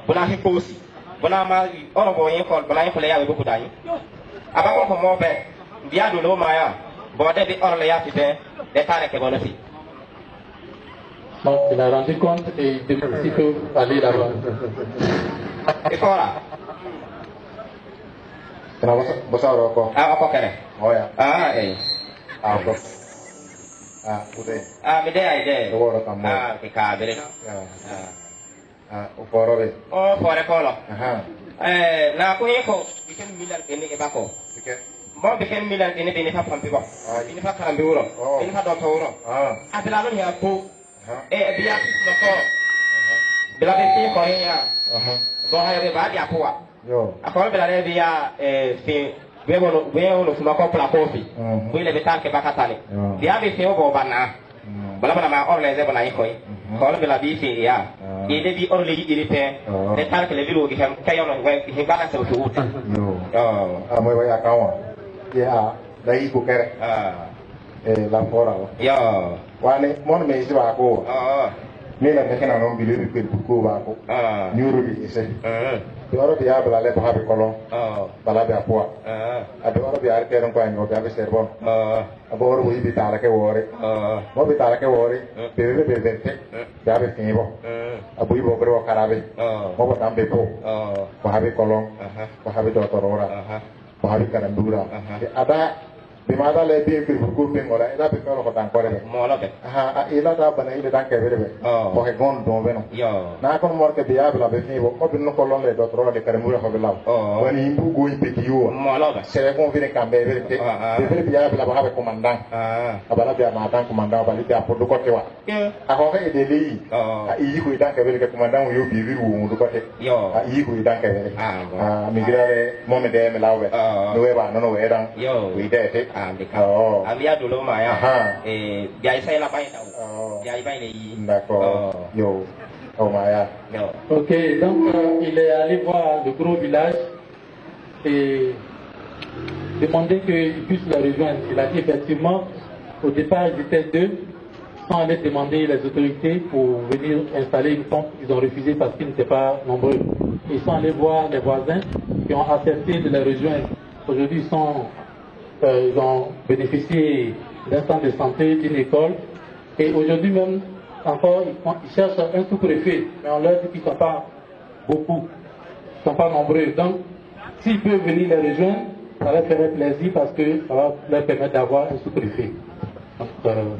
Bona he kosi bona ma oro bo yin ko bona yin ko le ya be ko dai aba ko mo be dia do lo ma ya bo de bi oro le ya ti de tare ke bona si. Donc il a rendu compte et il demande s'il peut aller là-bas. Et voilà. Bosa ro ko. Ah ko kere. Oya. Ah ko. Ude. Me de ai de. Ro ka mo. Ke ka bere. Uporobe. Oh, fore kolo. Na ko yeko biken milan ene e bako. Bon biken milan ene be ne fa pampi bo. Ene fa karambe wuro. Ene fa do to wuro. Abila no ya ko. Biya ko ko. Bila be fi ko ya. Bo ha be ba dia ko wa. Yo. Akoro bila le biya fi we no fuma ko pla kofi. Bo ile be tanke bakatale. Biya be fi bo bana. Bala bana ma orle ze bana yiko. Ko bila bi fi ya. Il est dit on les dit les temps que les villes qui ont caillé on va lancer au route. Moi voy a kawa. Ya, dai ko kere. La fora. Ya. Wane mon me isi ba ko. Me la nekena no bi le ko ba ko. Nyuru bi ise. Doro bi ya bala le ba bi kolon. Bala bi apwa. Adoro bi ar keren ko anyo bi serbon. Aboro wi bi tara ke wore. Mo bi tara ke wore. Bebe bebe. Ya be tinbo. Abu ibo bro karabe. Mo ba tambe po. Ba habe kolon. Ba habe dotorora. Ba habe karandura. Ada bimada le bi bi ko pengola ida be ko tan kore. Mo la be. Ila ta bana ile tan kebe be. Ko he gon do be no. Na ko mo ke biya bla be tinbo. Mo bi no kolon le dotorora le karandura ko be law. Wani imbu go impeki yo. Mo la be. Se ko vire kambe be te. Be biya bla ba habe commandant. Abala biya ma tan commandant ba li ta podo ko te wa. A ko he de li. Iyi ko idan kebe ke commandant yo bi viru wo do ko te. Iyi ko idan kebe. Migrare mo me de me lawe. No we ba no we dan. We de te. Amia dulu maya. Biaya saya lah banyak tahu. Biaya banyak ni. D'accord. Yo. Oh maya. Ok, donc il est allé voir le gros village et demander qu'ils puissent le rejoindre. Il a dit effectivement, au départ ils étaient deux, sans aller demander les autorités pour venir installer une pompe. Ils ont refusé parce qu'ils n'étaient pas nombreux. Ils sont allés voir les voisins qui ont accepté de les rejoindre. Aujourd'hui ils ont bénéficié d'un centre de santé, d'une école. Et aujourd'hui même, encore, ils cherchent un sous-préfet. Mais on leur dit qu'ils ne sont pas beaucoup, ils ne sont pas nombreux. Donc, s'ils peuvent venir les rejoindre, ça leur ferait plaisir parce que ça va leur permettre d'avoir un sous-préfet. Donc,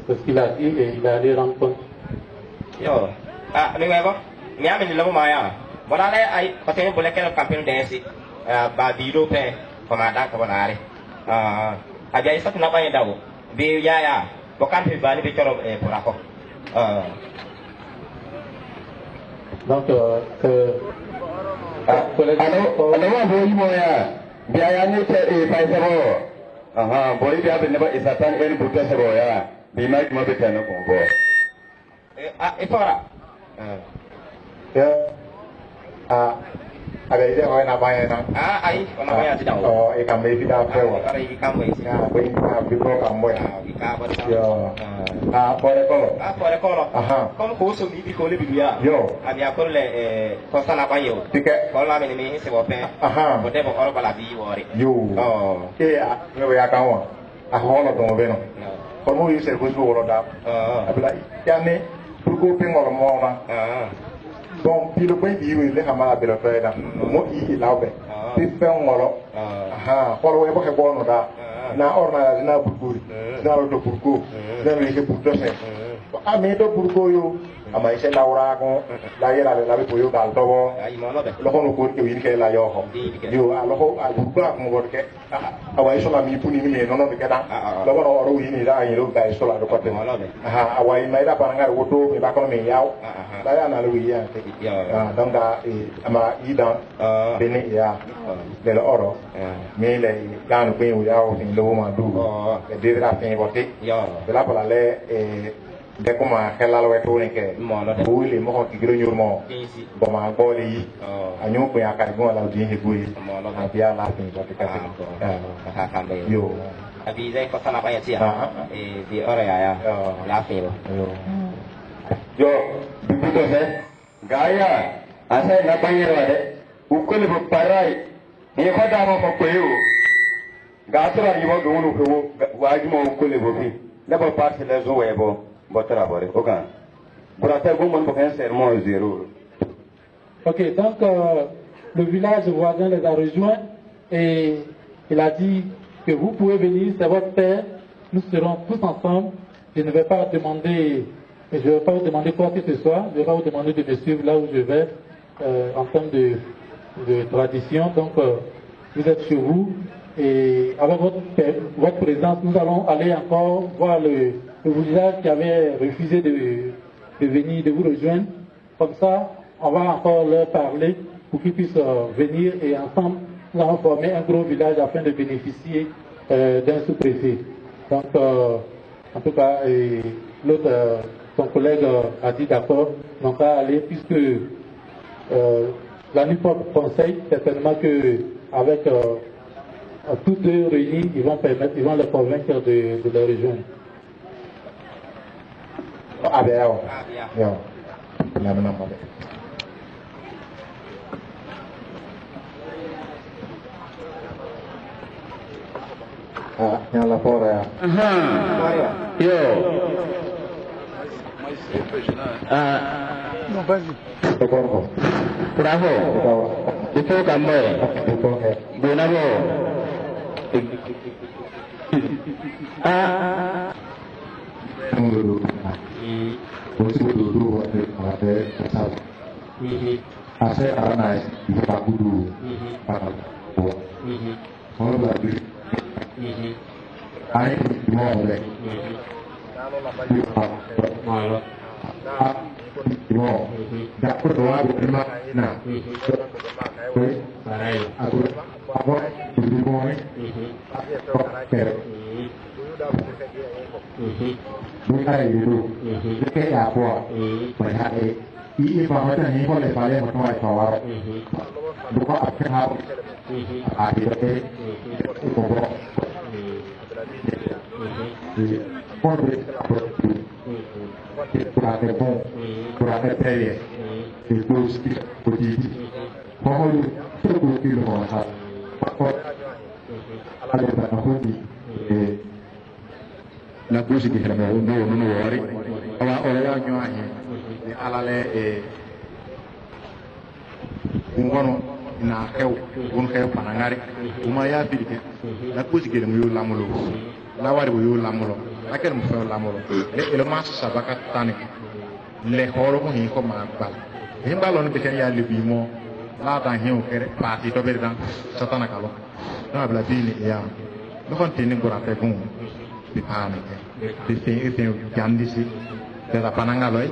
c'est ce qu'il a dit et il est allé rendre compte. Yo, le webo, mi amène le moment ya. Voilà, ay, quand on voulait qu'elle campagne d'insi, ba biro pe, comme à d'accord bonare. A bien ça n'a pas eu d'eau. Bi ya, bokan pe bani bi choro pour accord. Donc, alors boy moya biaya ni te paisero boy biya be neba isatan en buta sero ya bi mai mo be tan ko bo fora ada ide hoy na baya na ai ona baya ti dawo oh e kam be ti da pe wa ara i kam be ti ya be ka bi ko kam mo ya i ka ba ta yo pore ko aha comme ko so bi ko le bi ya yo abia ko le ko sana ba yo tike ko la me ni se bo pe aha ko de bo oro bala bi wori yo me ya kan wa a hono do be no ko mo yi se ko so woro da abla ya me pour ko pe ngoro mo ma donc puis le point bi le xama be la fe da mo yi la be ti fe ngoro ko lo e bo ke bo no da na orna na burguri na ro do burgo na ro ke burdo se me do burgo yo ama ise laura ko la yera la be boyo dal to bo lo ko no ko ke wi ke la yo ho yo a lo ko a burgo ko mo ke awa iso la mi puni ni me no no ke da lo ko no ro wi ni da yin lo ga iso la do ko te awa i mai da paranga wo do me ba ko me yawo la ya na lo wi ya te donc ama i dan bene ya de lo oro me le ga no pe wo yawo ni lo ma du de ra fin bote de la pour aller de comme xelal wetu ne ke bu li mo ko giro ñur mo bo ma gole yi anyu ko yakar go la di he buyi abia la fin bote ka ha kambe yo abi zai ko sana ba ya ti di ora ya la fin yo bibuto se gaya asa na banyero de ukole bo parai ni ko da mo ko yo ga tora ni mo do no ko waji mo ukole bo fi le bo parti le zo webo botera bore okan brata go mon bo kan serment 0. Ok, donc le village voisin les a rejoints et il a dit que vous pouvez venir, c'est votre terre, nous serons tous ensemble. Je ne vais pas demander, je ne vais pas vous demander quoi que ce soit, je vais pas vous demander de me suivre là où je vais en termes de tradition. Donc vous êtes chez vous et avec votre présence, nous allons aller encore voir le village qui avait refusé de venir, de vous rejoindre. Comme ça, on va encore leur parler pour qu'ils puissent venir et ensemble, nous allons former un gros village afin de bénéficier d'un sous-préfet. Donc, en tout cas, l'autre, son collègue a dit d'accord, donc à aller, puisque la NUPOP conseille certainement qu'avec tous deux réunis, ils vont les convaincre de les rejoindre. Yang lapor ya. Yo. Non, vas-y. Bravo. Itu kamu. Bonabo. Dulu ada pesawat. Saya karena ibu pak guru, pak guru. Kalau lagi, saya di mau oleh. Di mau. Dapur doa berterima nah. Aku apa di mau ni? Bukan itu, itu apa? Melihat ini bahasa ini boleh paling bertuai kawar. Bukan apa akhirnya itu berok. Polri kurang tepung, kurang tepung, itu sedikit berdiri. Pokoknya terus kilo mahal. Ada berapa kali? La cosa che era non ora ora ogni anno alla le un gono na xew un xew panangari uma ya bilike la cosa che mo yo lamulo la wari yo lamulo laquelle me fait l'amour. Le match ça va tani. Les horreurs qu'on y comme un bal. Et un ballon de quelqu'un y a le bimo. Là dans un autre parti de verdun. Satan a calé. Non la ville y a. Nous continuons pour faire bon. Di panique. Di gandisi. De la panangaloy.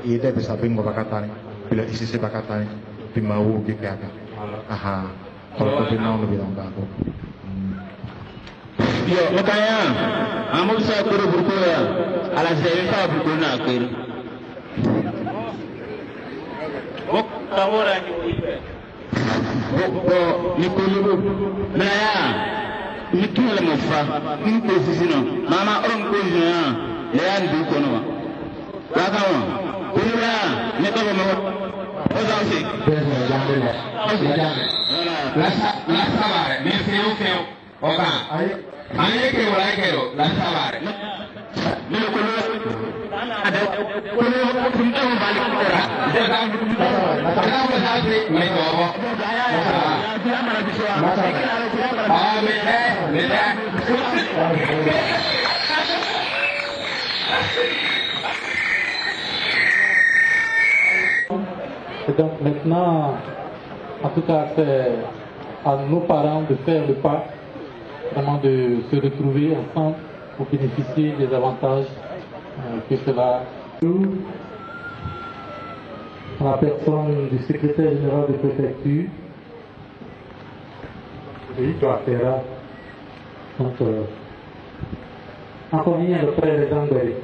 Et de bisa bingo bakatani. Bila isi se bakatani. Di mau gitu ya. Aha. Kalau tu bingung lebih lama. Yo, makanya, kamu bisa buru-buru ya. Alas saya bisa buru nak kiri. Bok, kamu orang bok, ni kulu, mana? Ni kira mufa, ni posisi no. Mama orang posisi ya, lehan du kono. Kamu, kulu ya, ni kamu mau. Orang sih. La sabare, mi feo. Oka, aye que vola que la sabare. Ni kulu. Ada kulu punta balik kora. Kalau berhasil, mereka bawa. Ah, beda. Et donc maintenant, en tout cas, c'est à nos parents de faire le pas, vraiment de se retrouver ensemble pour bénéficier des avantages que cela nous, en la personne du secrétaire général de préfecture, lui doit faire. Donc, en premier, le président de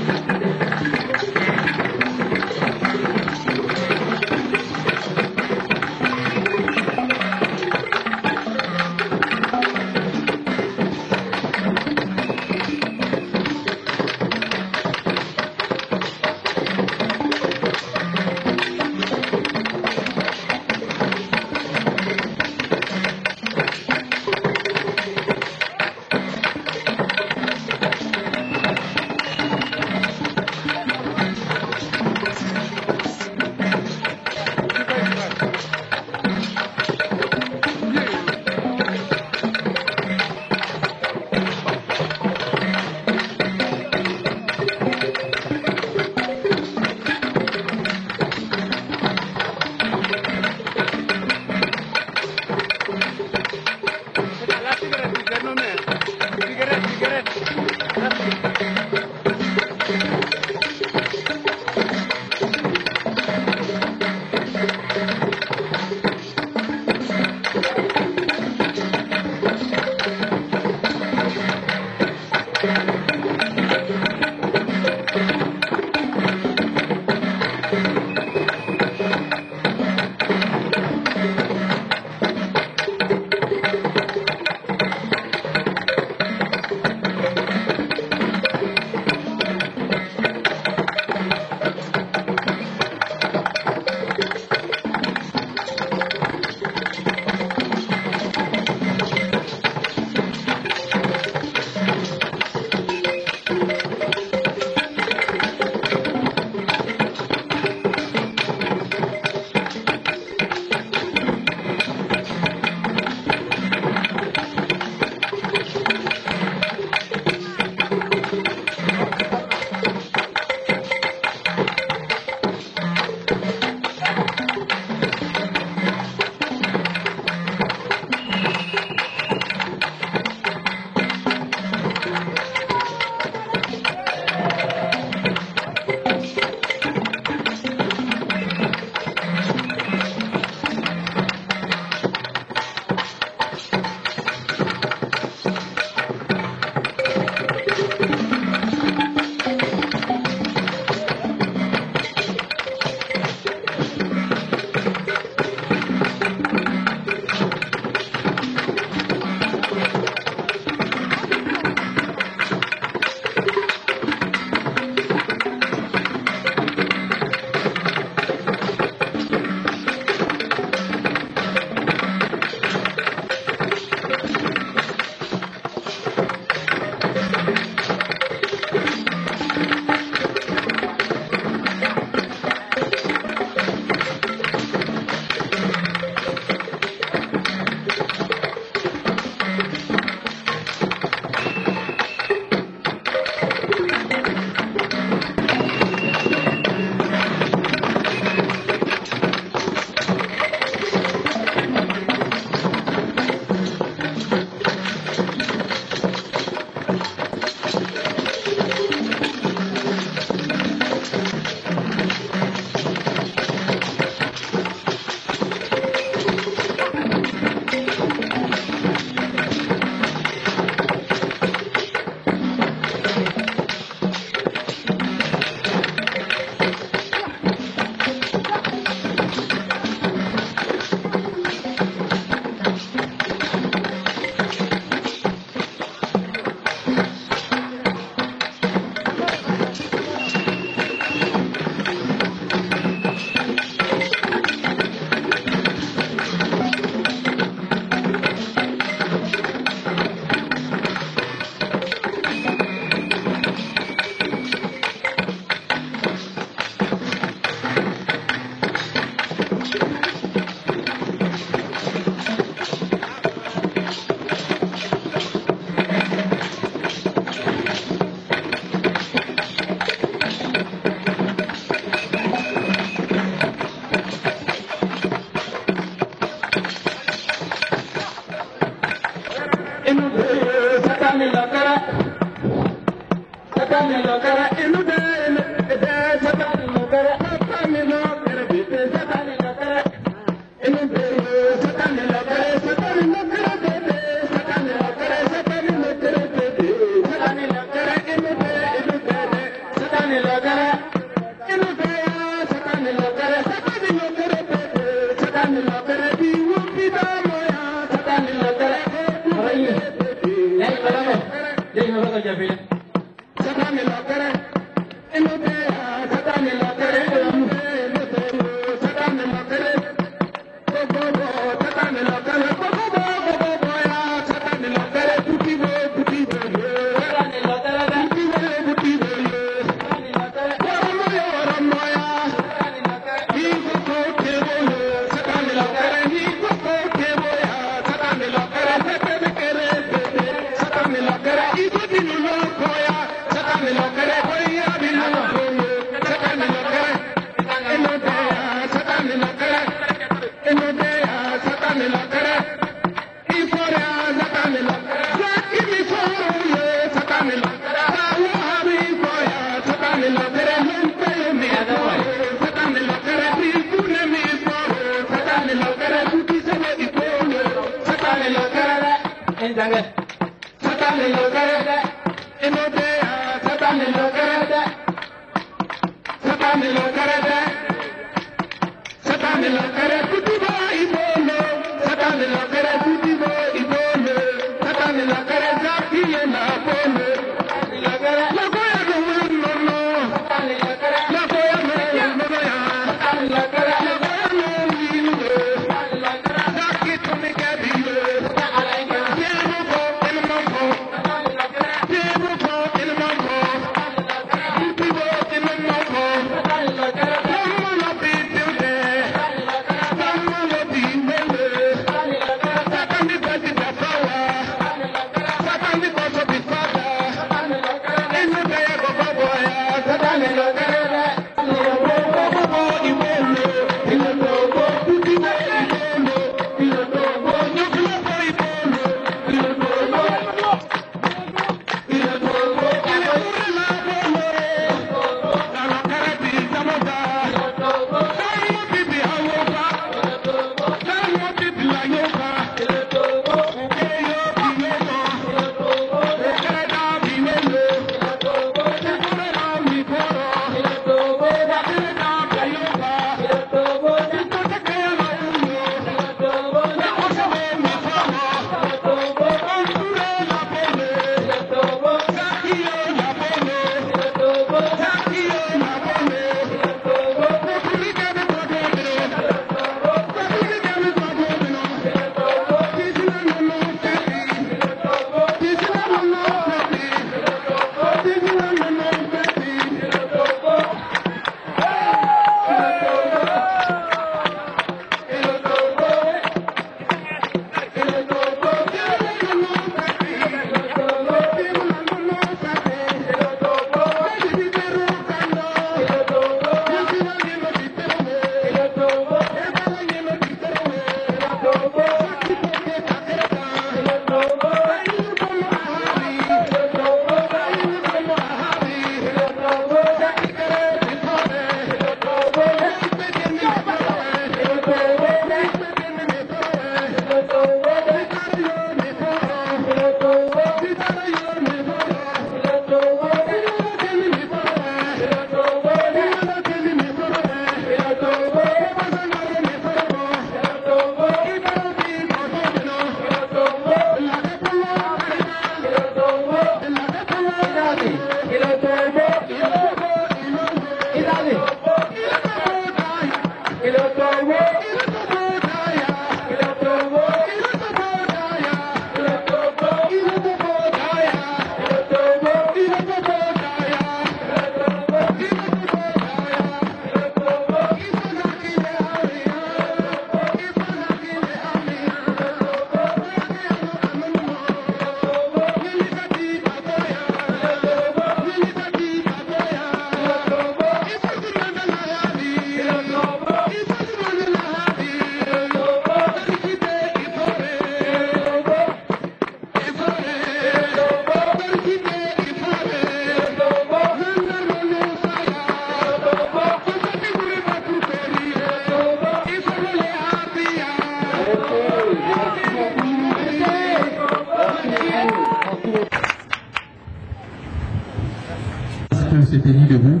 se tenir debout.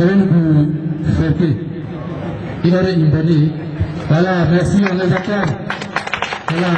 On vous fêter. Il aurait une bonne idée. Voilà, merci, on les acclame. Voilà.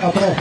Après.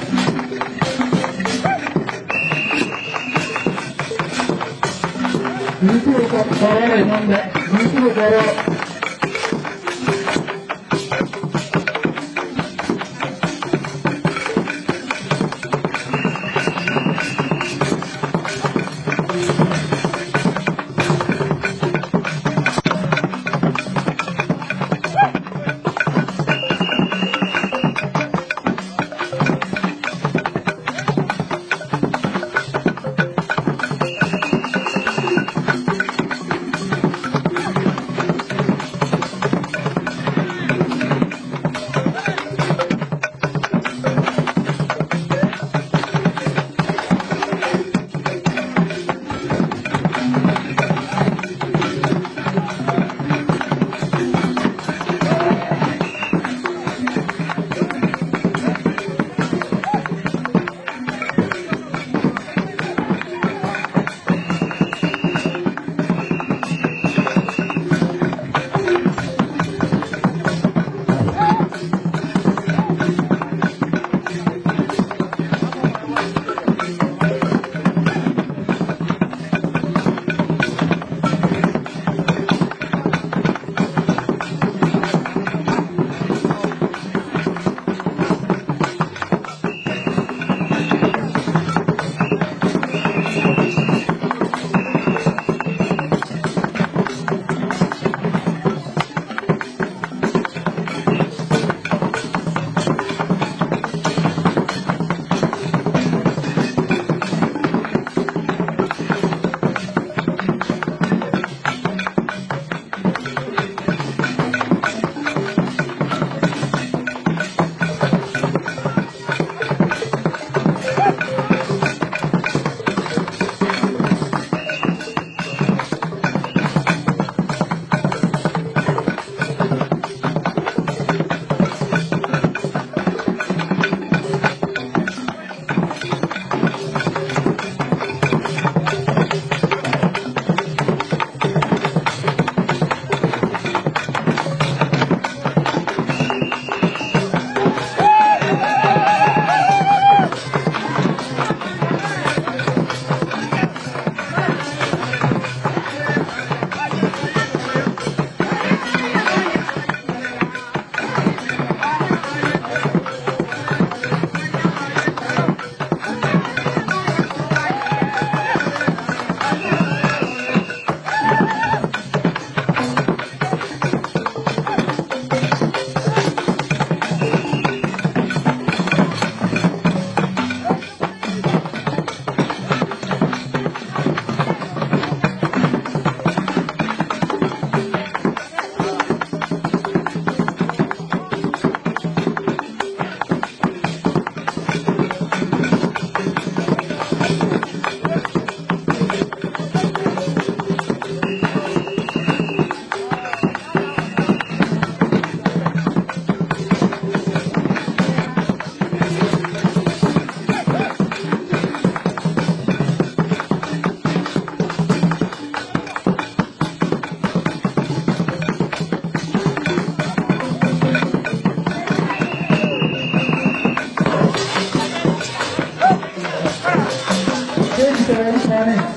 Sané.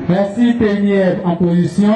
Merci Pénière en position.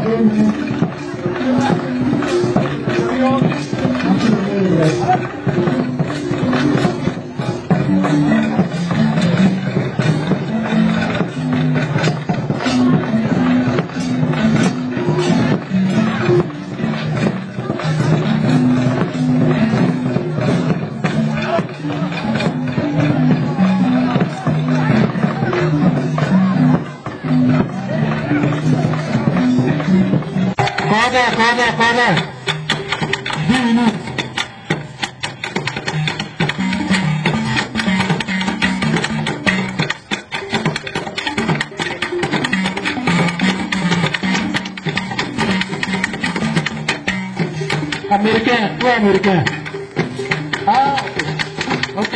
Para. 10 minutes. Américain, toi américain. Ah, ok.